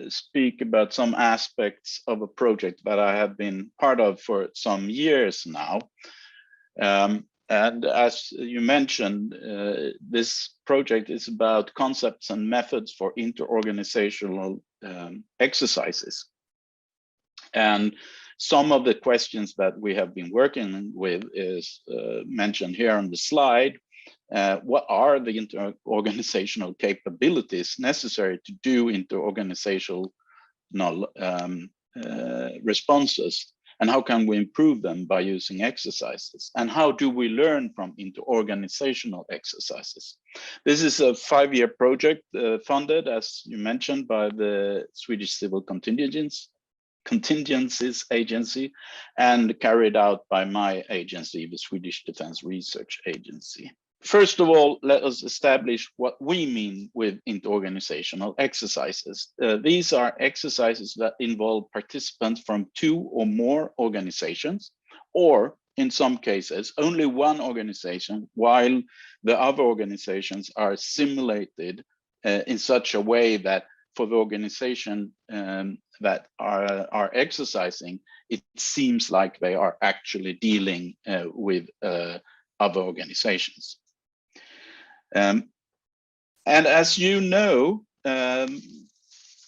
speak about some aspects of a project that I have been part of for some years now. And as you mentioned, this project is about concepts and methods for inter-organizational exercises. And some of the questions that we have been working with is mentioned here on the slide. What are the inter-organizational capabilities necessary to do inter-organizational responses? And how can we improve them by using exercises? And how do we learn from inter-organizational exercises? This is a 5-year project funded, as you mentioned, by the Swedish Civil Contingencies Agency and carried out by my agency, the Swedish Defense Research Agency. First of all, let us establish what we mean with inter-organizational exercises. These are exercises that involve participants from 2 or more organizations, or in some cases, only one organization, while the other organizations are simulated in such a way that for the organization that are exercising, it seems like they are actually dealing with other organizations. And as you know, there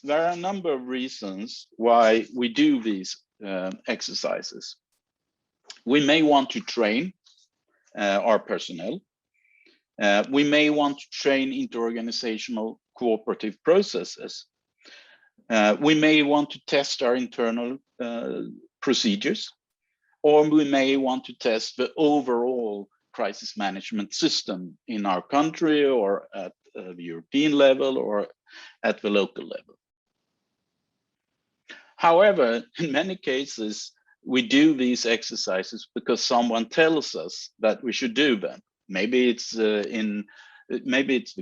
are a number of reasons why we do these exercises. We may want to train our personnel. We may want to train inter-organizational cooperative processes. We may want to test our internal procedures, or we may want to test the overall crisis management system in our country or at the European level or at the local level. However, in many cases, we do these exercises because someone tells us that we should do them. Maybe it's the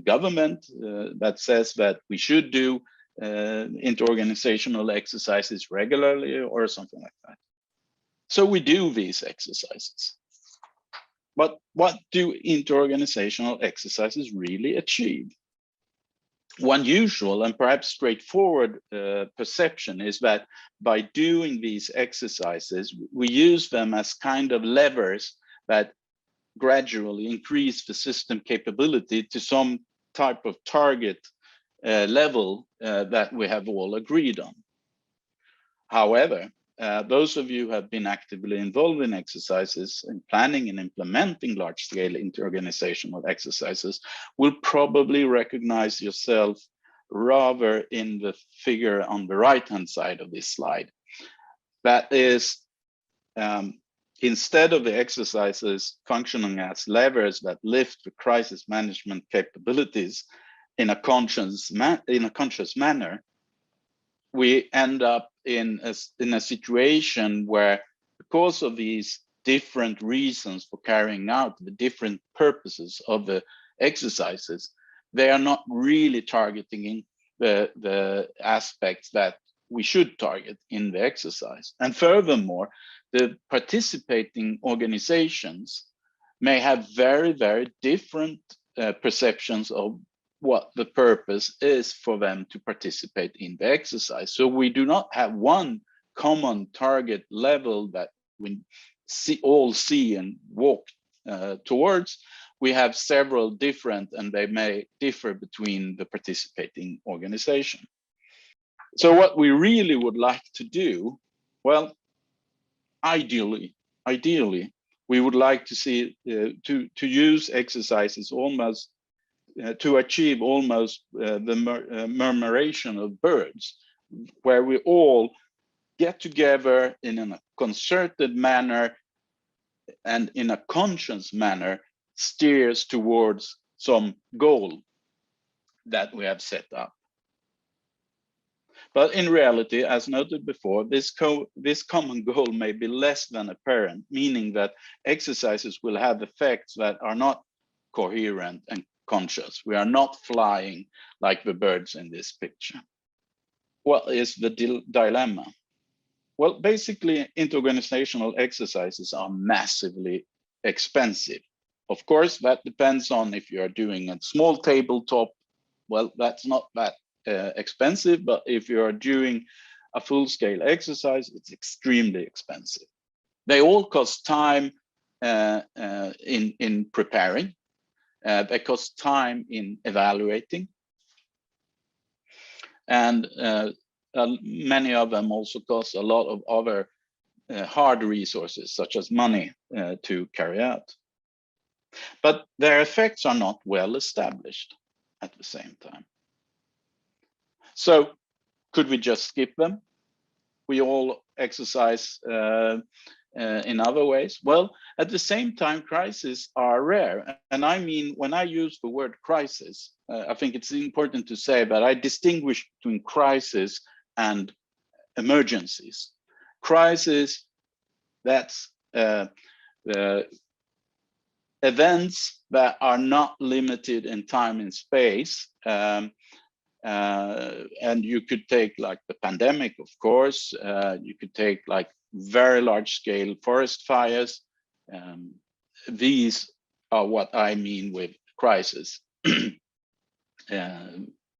government that says that we should do inter-organizational exercises regularly or something like that. So we do these exercises. But what do inter-organizational exercises really achieve? One usual and perhaps straightforward perception is that by doing these exercises, we use them as kind of levers that gradually increase the system capability to some type of target level that we have all agreed on. However, those of you who have been actively involved in exercises and planning and implementing large-scale inter-organizational exercises will probably recognize yourself rather in the figure on the right-hand side of this slide. That is, instead of the exercises functioning as levers that lift the crisis management capabilities in a conscious manner, we end up in a situation where, because of these different reasons for carrying out the different purposes of the exercises, they are not really targeting the aspects that we should target in the exercise. And furthermore, the participating organizations may have very, very different perceptions of what the purpose is for them to participate in the exercise. So we do not have one common target level that we all see and walk towards, we have several different, and they may differ between the participating organization. So what we really would like to do, well, ideally, we would like to see to use exercises almost to achieve almost the murmuration of birds, where we all get together in a concerted manner and in a conscious manner steers towards some goal that we have set up. But in reality, as noted before, this common goal may be less than apparent, meaning that exercises will have effects that are not coherent and conscious. We are not flying like the birds in this picture. What is the dilemma? Well, basically, interorganizational exercises are massively expensive. Of course, that depends on if you are doing a small tabletop. Well, that's not that expensive, but if you are doing a full-scale exercise, it's extremely expensive. They all cost time in preparing. They cost time in evaluating. And many of them also cost a lot of other hard resources, such as money, to carry out. But their effects are not well established at the same time. So could we just skip them? We all exercise in other ways. Well, at the same time, crises are rare. And I mean, when I use the word crisis, I think it's important to say that I distinguish between crisis and emergencies. Crisis, that's events that are not limited in time and space. And you could take like the pandemic, of course. You could take like very large scale forest fires. These are what I mean with crisis.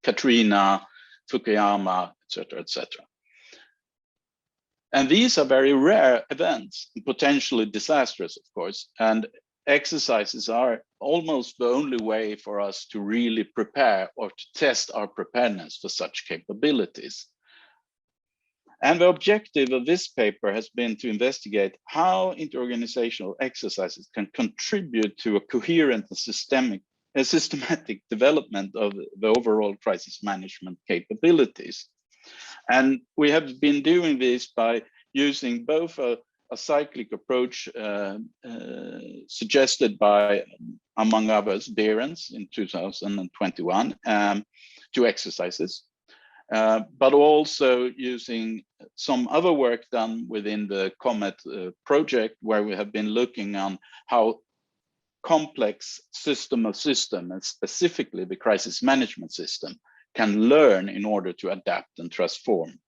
Katrina, Fukuyama, etc., etc. And these are very rare events, potentially disastrous, of course. And exercises are almost the only way for us to really prepare or to test our preparedness for such capabilities. And the objective of this paper has been to investigate how interorganizational exercises can contribute to a coherent and systematic development of the overall crisis management capabilities. And we have been doing this by using both a cyclic approach suggested by, among others, Behrens in 2021 to exercises, but also using some other work done within the COMET project, where we have been looking on how complex system of system, and specifically the crisis management system, can learn in order to adapt and transform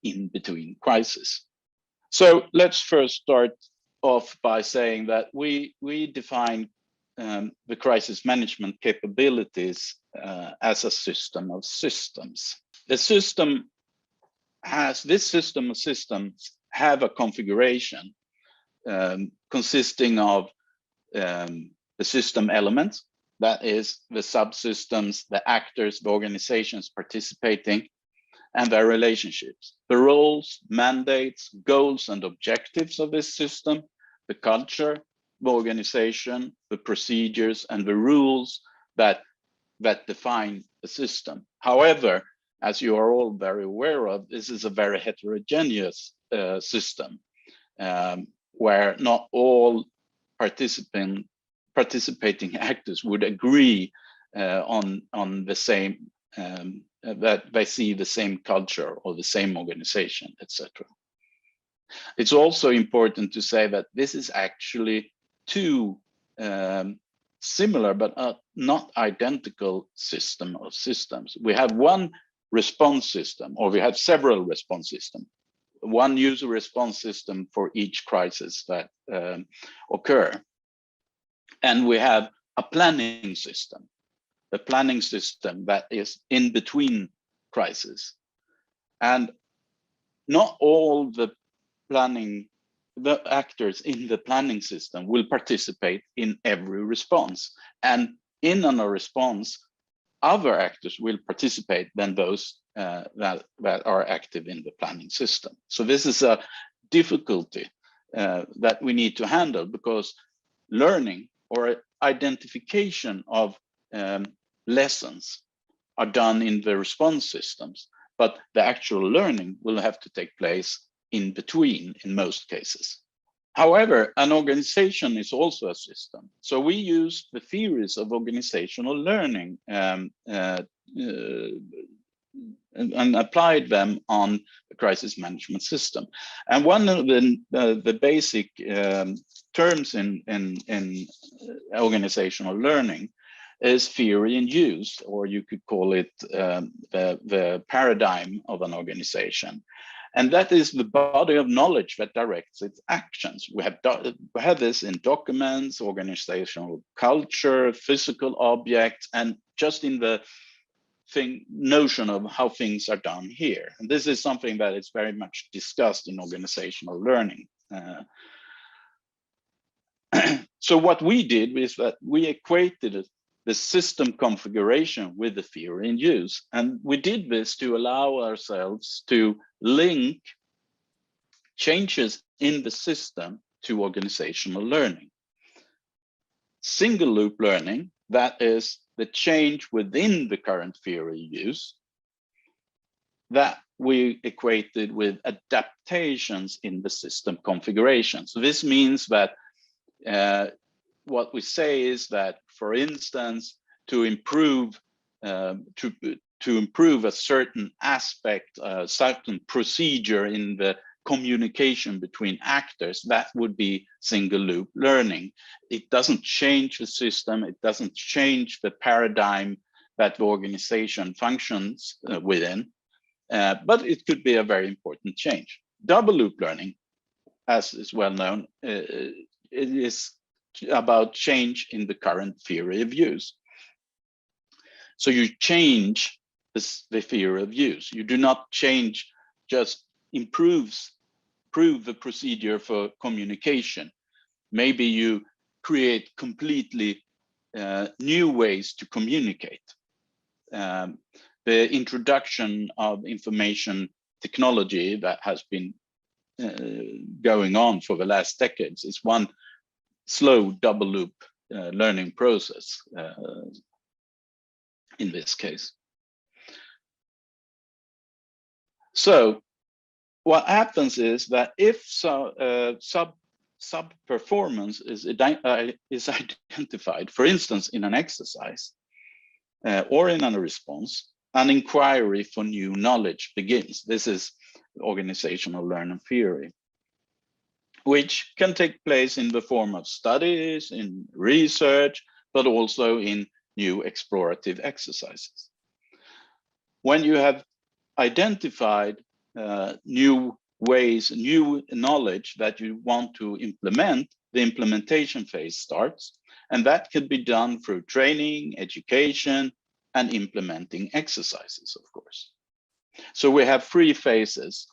in between crises. So let's first start off by saying that we define the crisis management capabilities as a system of systems. This system of systems have a configuration consisting of the system elements, that is the subsystems, the actors, the organizations participating, and their relationships, the roles, mandates, goals, and objectives of this system, the culture, the organization, the procedures, and the rules that define the system. However, as you are all very aware of, this is a very heterogeneous system where not all participating actors would agree on the same that they see the same culture or the same organization, etc. It's also important to say that this is actually two similar but not identical system of systems. We have one response system, or we have several response systems. One user response system for each crisis that occur. And we have a planning system. The planning system that is in between crises. And not all the planning the actors in the planning system will participate in every response, and in a response, other actors will participate than those that are active in the planning system. So this is a difficulty that we need to handle, because learning or identification of lessons are done in the response systems, but the actual learning will have to take place in between in most cases. However, an organization is also a system. So we use the theories of organizational learning and applied them on the crisis management system. And one of the basic terms in organizational learning is theory in use, or you could call it the paradigm of an organization. And that is the body of knowledge that directs its actions. We have this in documents, organizational culture, physical objects, and just in the notion of how things are done here. And this is something that is very much discussed in organizational learning. So what we did was that we equated the system configuration with the theory in use. And we did this to allow ourselves to link changes in the system to organizational learning. Single loop learning, that is the change within the current theory use, that we equated with adaptations in the system configuration. So this means that what we say is that, for instance, to improve a certain aspect, a certain procedure in the communication between actors, that would be single loop learning. It doesn't change the system, it doesn't change the paradigm that the organization functions within, but it could be a very important change. Double loop learning, as is well known, it is about change in the current theory of use. So you change the theory of use. You do not change, just improve the procedure for communication. Maybe you create completely new ways to communicate. The introduction of information technology that has been going on for the last decades is one slow double loop learning process in this case. So what happens is that if sub performance is identified, for instance, in an exercise or in a response, an inquiry for new knowledge begins. This is organizational learning theory, which can take place in the form of studies, in research, but also in new explorative exercises. When you have identified new ways, new knowledge that you want to implement, the implementation phase starts, and that can be done through training, education, and implementing exercises, of course. So we have 3 phases: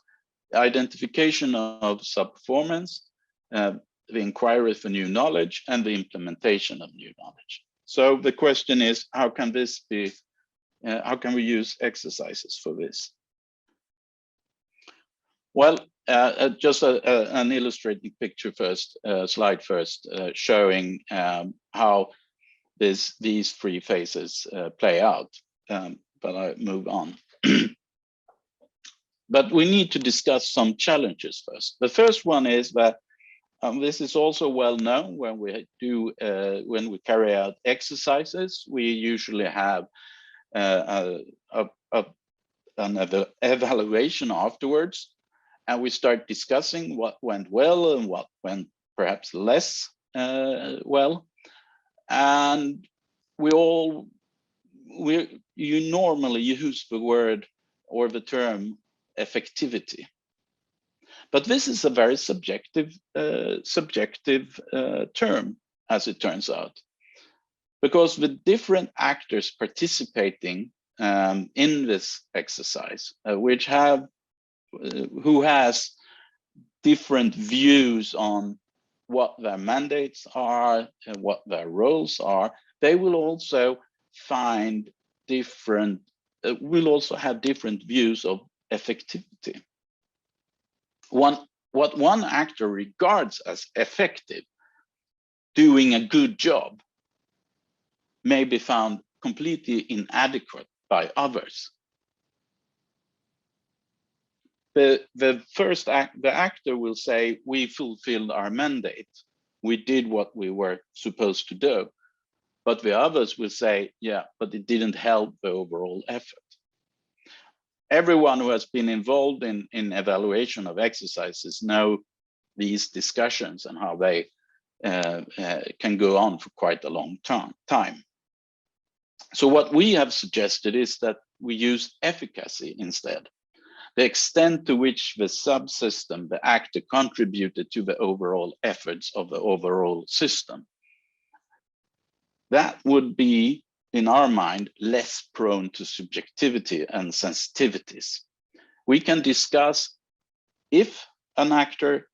identification of sub-performance, the inquiry for new knowledge, and the implementation of new knowledge. So the question is, how can this be, how can we use exercises for this? Well, just an illustrating picture first, slide first, showing how these 3 phases play out, but I move on. But we need to discuss some challenges first. The first one is that this is also well known when we carry out exercises. We usually have an evaluation afterwards, and we start discussing what went well and what went perhaps less well. And you normally use the word or the term effectivity. But this is a very subjective term, as it turns out, because the different actors participating in this exercise, who has different views on what their mandates are and what their roles are, they will also find different, will also have different views of effectivity. What one actor regards as effective, doing a good job, may be found completely inadequate by others. The actor will say, we fulfilled our mandate. We did what we were supposed to do. But the others will say, yeah, but it didn't help the overall effort. Everyone who has been involved in evaluation of exercises know these discussions and how they can go on for quite a long time. So what we have suggested is that we use efficacy instead. The extent to which the subsystem, the actor, contributed to the overall efforts of the overall system. That would be, in our mind, less prone to subjectivity and sensitivities. We can discuss if an actor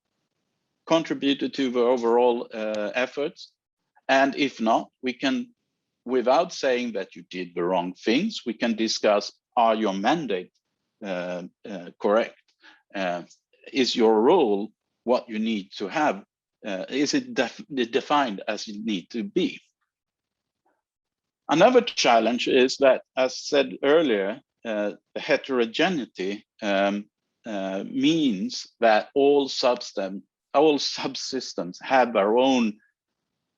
contributed to the overall efforts, and if not, we can, without saying that you did the wrong things, we can discuss, are your mandate correct? Is your role what you need to have? Is it defined as you need to be? Another challenge is that, as said earlier, the heterogeneity means that all subsystems have their own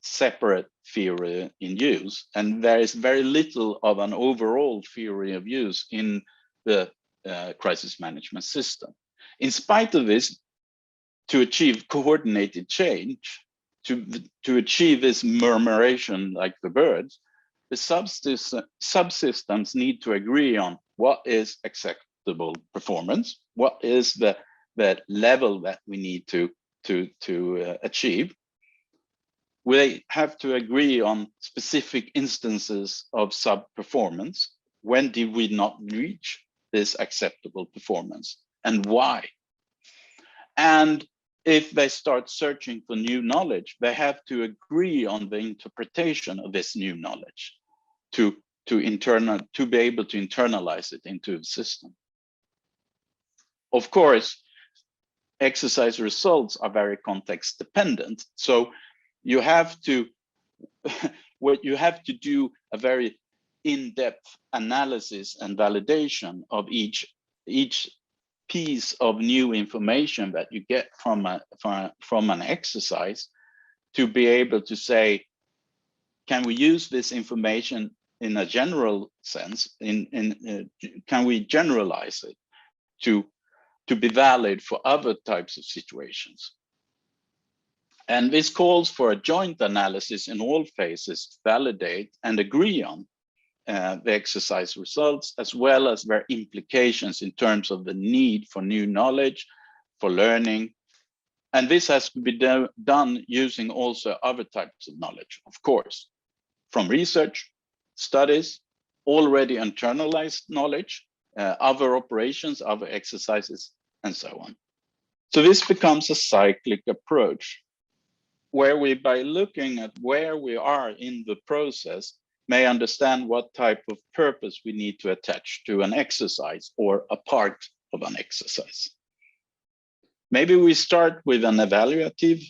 separate theory in use, and there is very little of an overall theory of use in the crisis management system. In spite of this, to achieve coordinated change, to achieve this murmuration like the birds, the subsystems need to agree on what is acceptable performance, what is the level that we need to achieve. We have to agree on specific instances of sub-performance. When did we not reach this acceptable performance and why? And if they start searching for new knowledge, they have to agree on the interpretation of this new knowledge to be able to internalize it into the system. Of course, exercise results are very context dependent. So you have to do a very in-depth analysis and validation of each piece of new information that you get from an exercise to be able to say, can we use this information in a general sense? Can we generalize it to be valid for other types of situations? And this calls for a joint analysis in all phases to validate and agree on the exercise results, as well as their implications in terms of the need for new knowledge, for learning. And this has to be done using also other types of knowledge, of course, from research, studies, already internalized knowledge, other operations, other exercises, and so on. So this becomes a cyclic approach, where we, by looking at where we are in the process, may understand what type of purpose we need to attach to an exercise or a part of an exercise. Maybe we start with an evaluative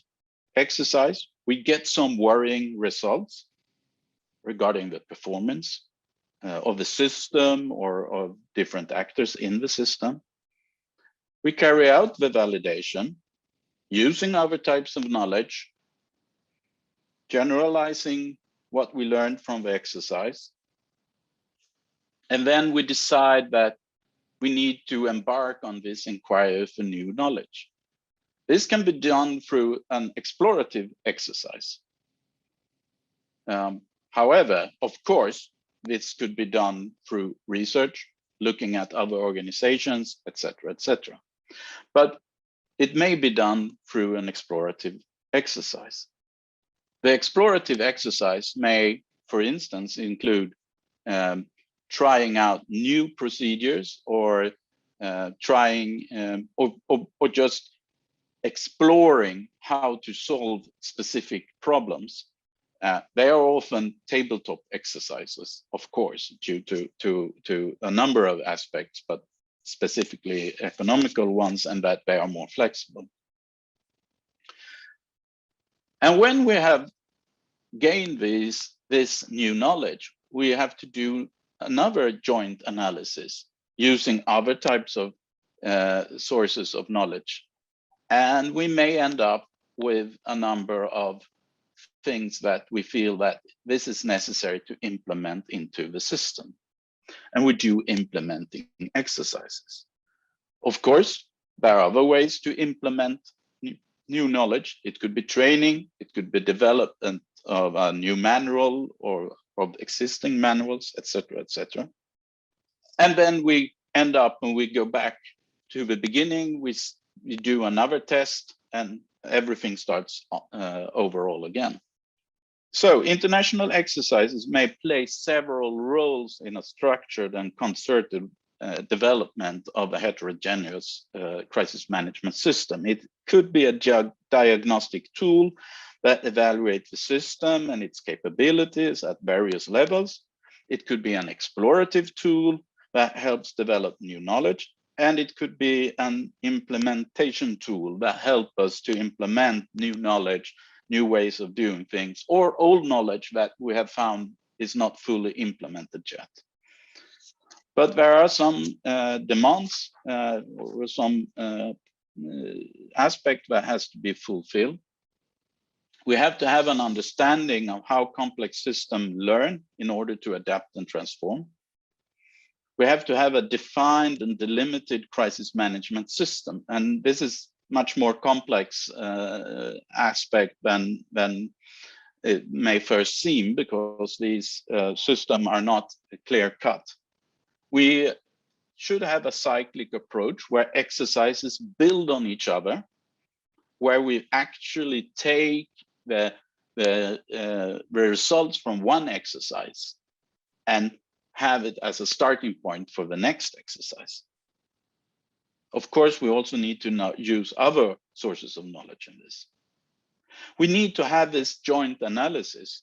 exercise. We get some worrying results regarding the performance of the system or of different actors in the system. We carry out the validation using other types of knowledge, generalizing what we learned from the exercise. And then we decide that we need to embark on this inquiry for new knowledge. This can be done through an explorative exercise. However, of course, this could be done through research, looking at other organizations, etc., etc. But it may be done through an explorative exercise. The explorative exercise may, for instance, include trying out new procedures or trying or just exploring how to solve specific problems. They are often tabletop exercises, of course, due to a number of aspects, but specifically economical ones, and that they are more flexible. And when we have gained this new knowledge, we have to do another joint analysis using other types of sources of knowledge. And we may end up with a number of things that we feel that this is necessary to implement into the system. And we do implementing exercises. Of course, there are other ways to implement new knowledge. It could be training, it could be development of a new manual or of existing manuals, etc., etc. And then we end up, when we go back to the beginning, we do another test and everything starts overall again. So international exercises may play several roles in a structured and concerted development of a heterogeneous crisis management system. It could be a diagnostic tool that evaluates the system and its capabilities at various levels. It could be an explorative tool that helps develop new knowledge. And it could be an implementation tool that helps us to implement new knowledge, new ways of doing things, or old knowledge that we have found is not fully implemented yet. But there are some demands or some aspect that has to be fulfilled. We have to have an understanding of how complex systems learn in order to adapt and transform. We have to have a defined and delimited crisis management system. And this is much more complex aspect than it may first seem, because these systems are not clear cut. We should have a cyclic approach where exercises build on each other, where we actually take the results from one exercise and have it as a starting point for the next exercise. Of course, we also need to use other sources of knowledge in this. We need to have this joint analysis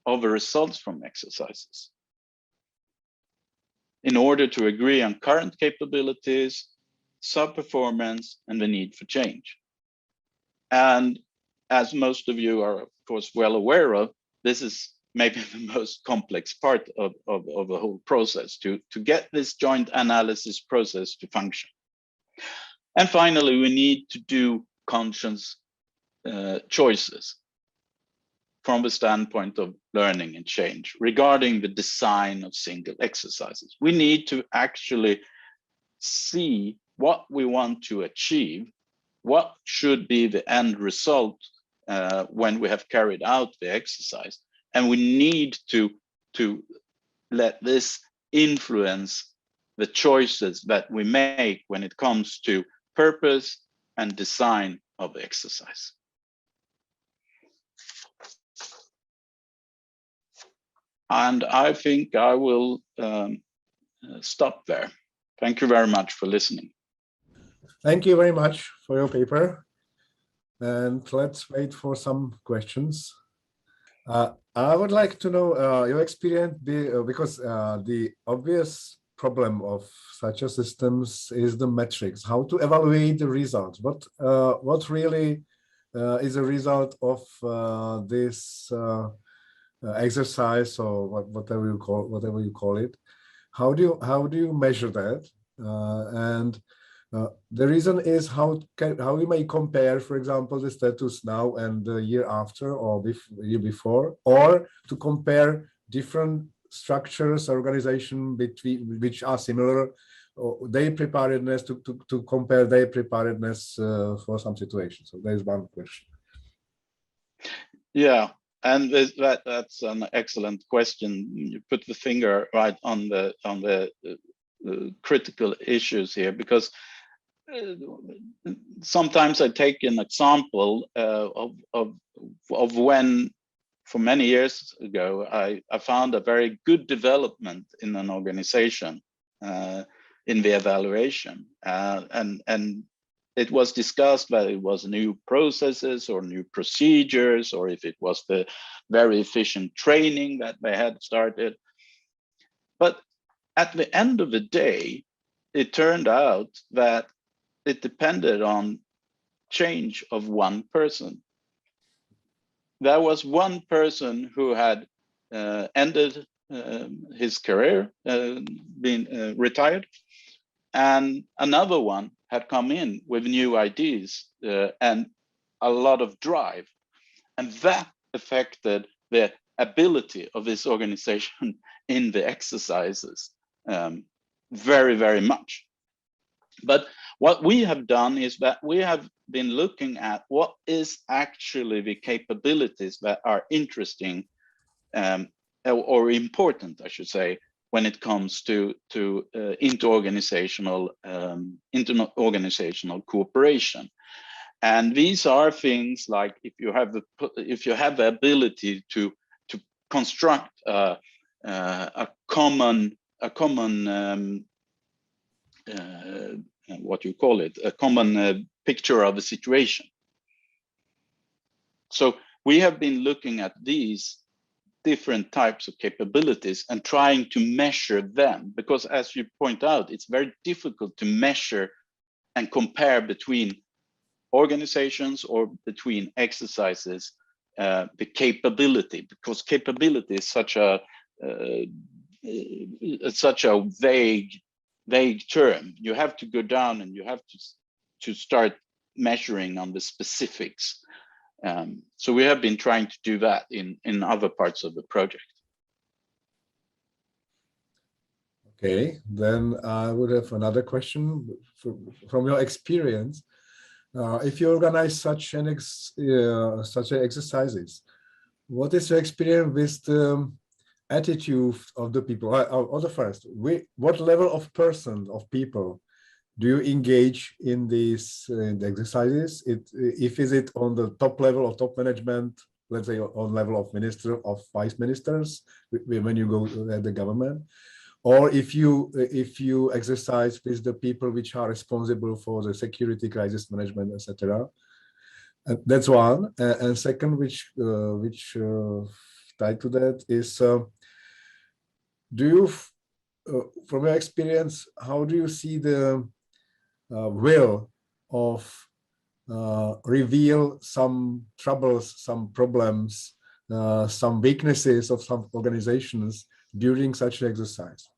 of the results from exercises in order to agree on current capabilities, sub-performance, and the need for change. And as most of you are, of course, well aware of, this is maybe the most complex part of the whole process, to get this joint analysis process to function. And finally, we need to do conscious choices from the standpoint of learning and change regarding the design of single exercises. We need to actually see what we want to achieve, what should be the end result when we have carried out the exercise. And we need to let this influence the choices that we make when it comes to purpose and design of the exercise. And I think I will stop there. Thank you very much for listening. Thank you very much for your paper. And let's wait for some questions. I would like to know your experience, because the obvious problem of such a systems is the metrics, how to evaluate the results. What really is a result of this exercise, or whatever you call it? How do you measure that? The reason is how we may compare, for example, the status now and the year after or year before, or to compare different structures, organization between which are similar, or their preparedness to compare their preparedness for some situation. So there's one question. Yeah, and that's an excellent question. You put the finger right on the critical issues here, because sometimes I take an example of when, for many years ago, I found a very good development in an organization in the evaluation, and it was discussed whether it was new processes or new procedures, or if it was the very efficient training that they had started. But at the end of the day, it turned out that it depended on change of one person. There was one person who had ended his career, been retired, and another one had come in with new ideas and a lot of drive. And that affected the ability of this organization in the exercises very, very much. But what we have done is that we have been looking at what is actually the capabilities that are interesting or important, I should say, when it comes to inter-organizational cooperation. And these are things like if you have the ability to construct a common what you call it, a common picture of a situation. So we have been looking at these different types of capabilities and trying to measure them, because as you point out, it's very difficult to measure and compare between organizations or between exercises the capability, because capability is such a vague term. You have to go down and you have to start measuring on the specifics. So we have been trying to do that in other parts of the project. Okay, then I would have another question from your experience. If you organize such exercises, what is your experience with the attitude of the people? Or the first, what level of people do you engage in these exercises? If is it on the top level of top management, let's say on level of minister, of vice ministers, when you go at the government, or if you exercise with the people which are responsible for the security, crisis management, etc. That's one. And second, which tied to that is, do you, from your experience, how do you see the will of reveal some troubles, some problems, some weaknesses of some organizations during such an exercise?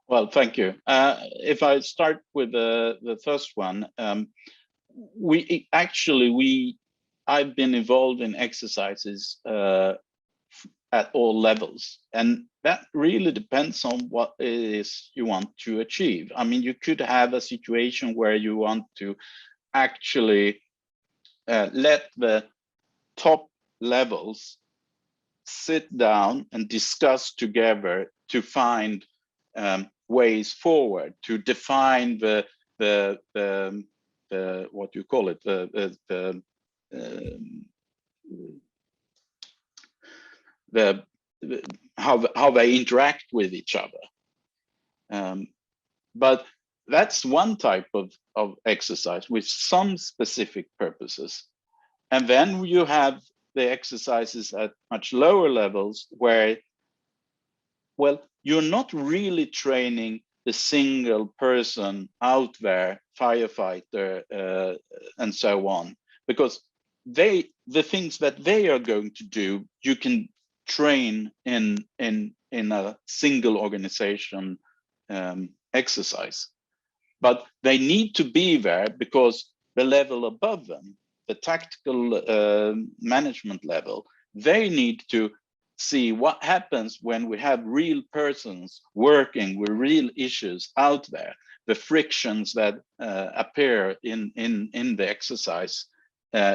Well, thank you. If I start with the first one, I've been involved in exercises at all levels, and that really depends on what it is you want to achieve. I mean, you could have a situation where you want to actually let the top levels sit down and discuss together to find ways forward, to define the what you call it, how they interact with each other. But that's one type of exercise with some specific purposes. And then you have the exercises at much lower levels where, well, you're not really training the single person out there, firefighter, and so on, because the things that they are going to do, you can train in a single organization exercise. But they need to be there because the level above them, the tactical management level, they need to see what happens when we have real persons working with real issues out there, the frictions that appear in the exercise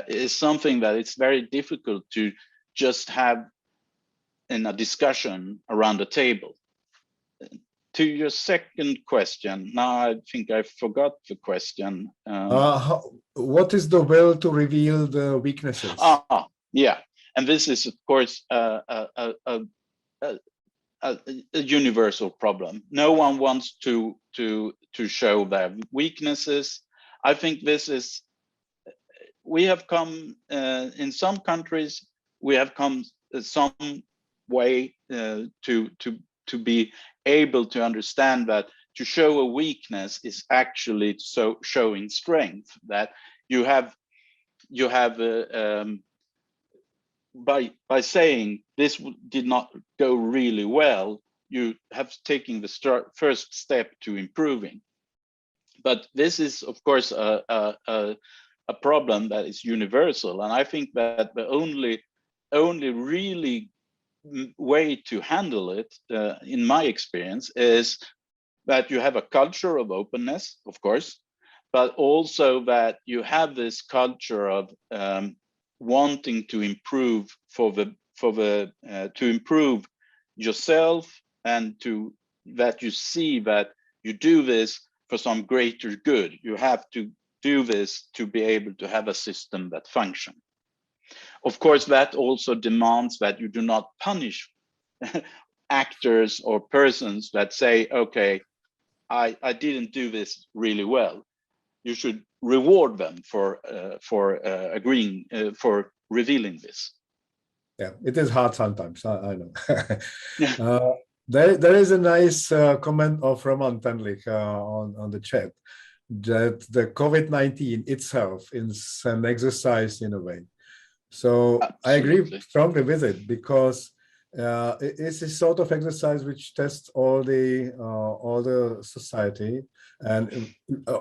is something that it's very difficult to just have in a discussion around the table. To your second question, now I think I forgot the question. What is the will to reveal the weaknesses? Yeah, and this is of course a universal problem. No one wants to show their weaknesses. I think this is, we have come in some countries, we have come some way to be able to understand that to show a weakness is actually showing strength. That you have by saying this did not go really well, you have taken the first step to improving. But this is, of course, a problem that is universal, and I think that the only really way to handle it, in my experience, is that you have a culture of openness, of course, but also that you have this culture of wanting to improve to improve yourself, and that you see that you do this for some greater good. You have to do this to be able to have a system that functions. Of course, that also demands that you do not punish actors or persons that say, okay, I didn't do this really well. You should reward them for agreeing, for revealing this. Yeah, it is hard sometimes, I know. There is a nice comment of Roman Tenlich on the chat, that the COVID-19 itself is an exercise in a way. So absolutely. I agree strongly with it, because it's a sort of exercise which tests all the society and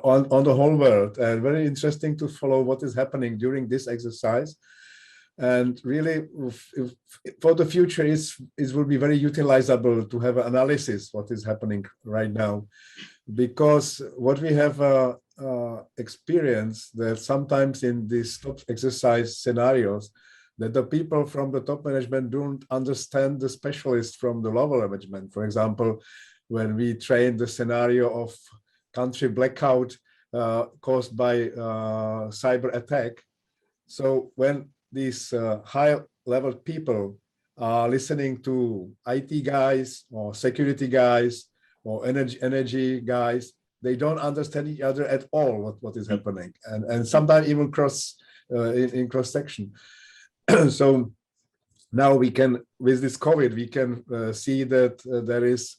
on the whole world, and very interesting to follow what is happening during this exercise. And really, for the future, it will be very utilizable to have an analysis what is happening right now, because what we have experienced that sometimes in these top exercise scenarios, that the people from the top management don't understand the specialists from the lower management. For example, when we train the scenario of country blackout caused by cyber attack, so when these high-level people are listening to IT guys or security guys or energy guys, they don't understand each other at all what is happening, and sometimes even in cross section. So now we can, with this COVID, we can see that there is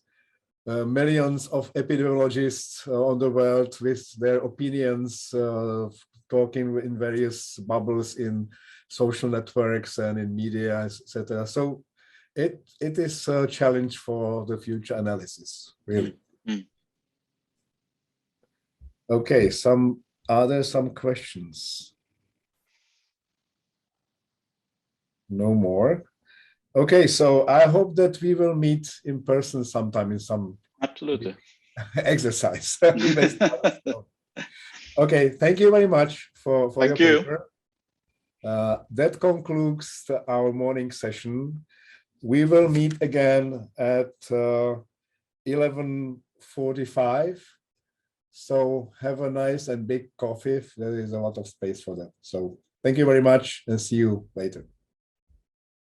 millions of epidemiologists on the world with their opinions, talking in various bubbles in social networks and in media, etc. So it is a challenge for the future analysis, really. Okay, are there some questions? No more. Okay, so I hope that we will meet in person sometime in some absolutely exercise. Okay, thank you very much for your paper. That concludes our morning session. We will meet again at 11:45. So have a nice and big coffee. There is a lot of space for that. So thank you very much and see you later.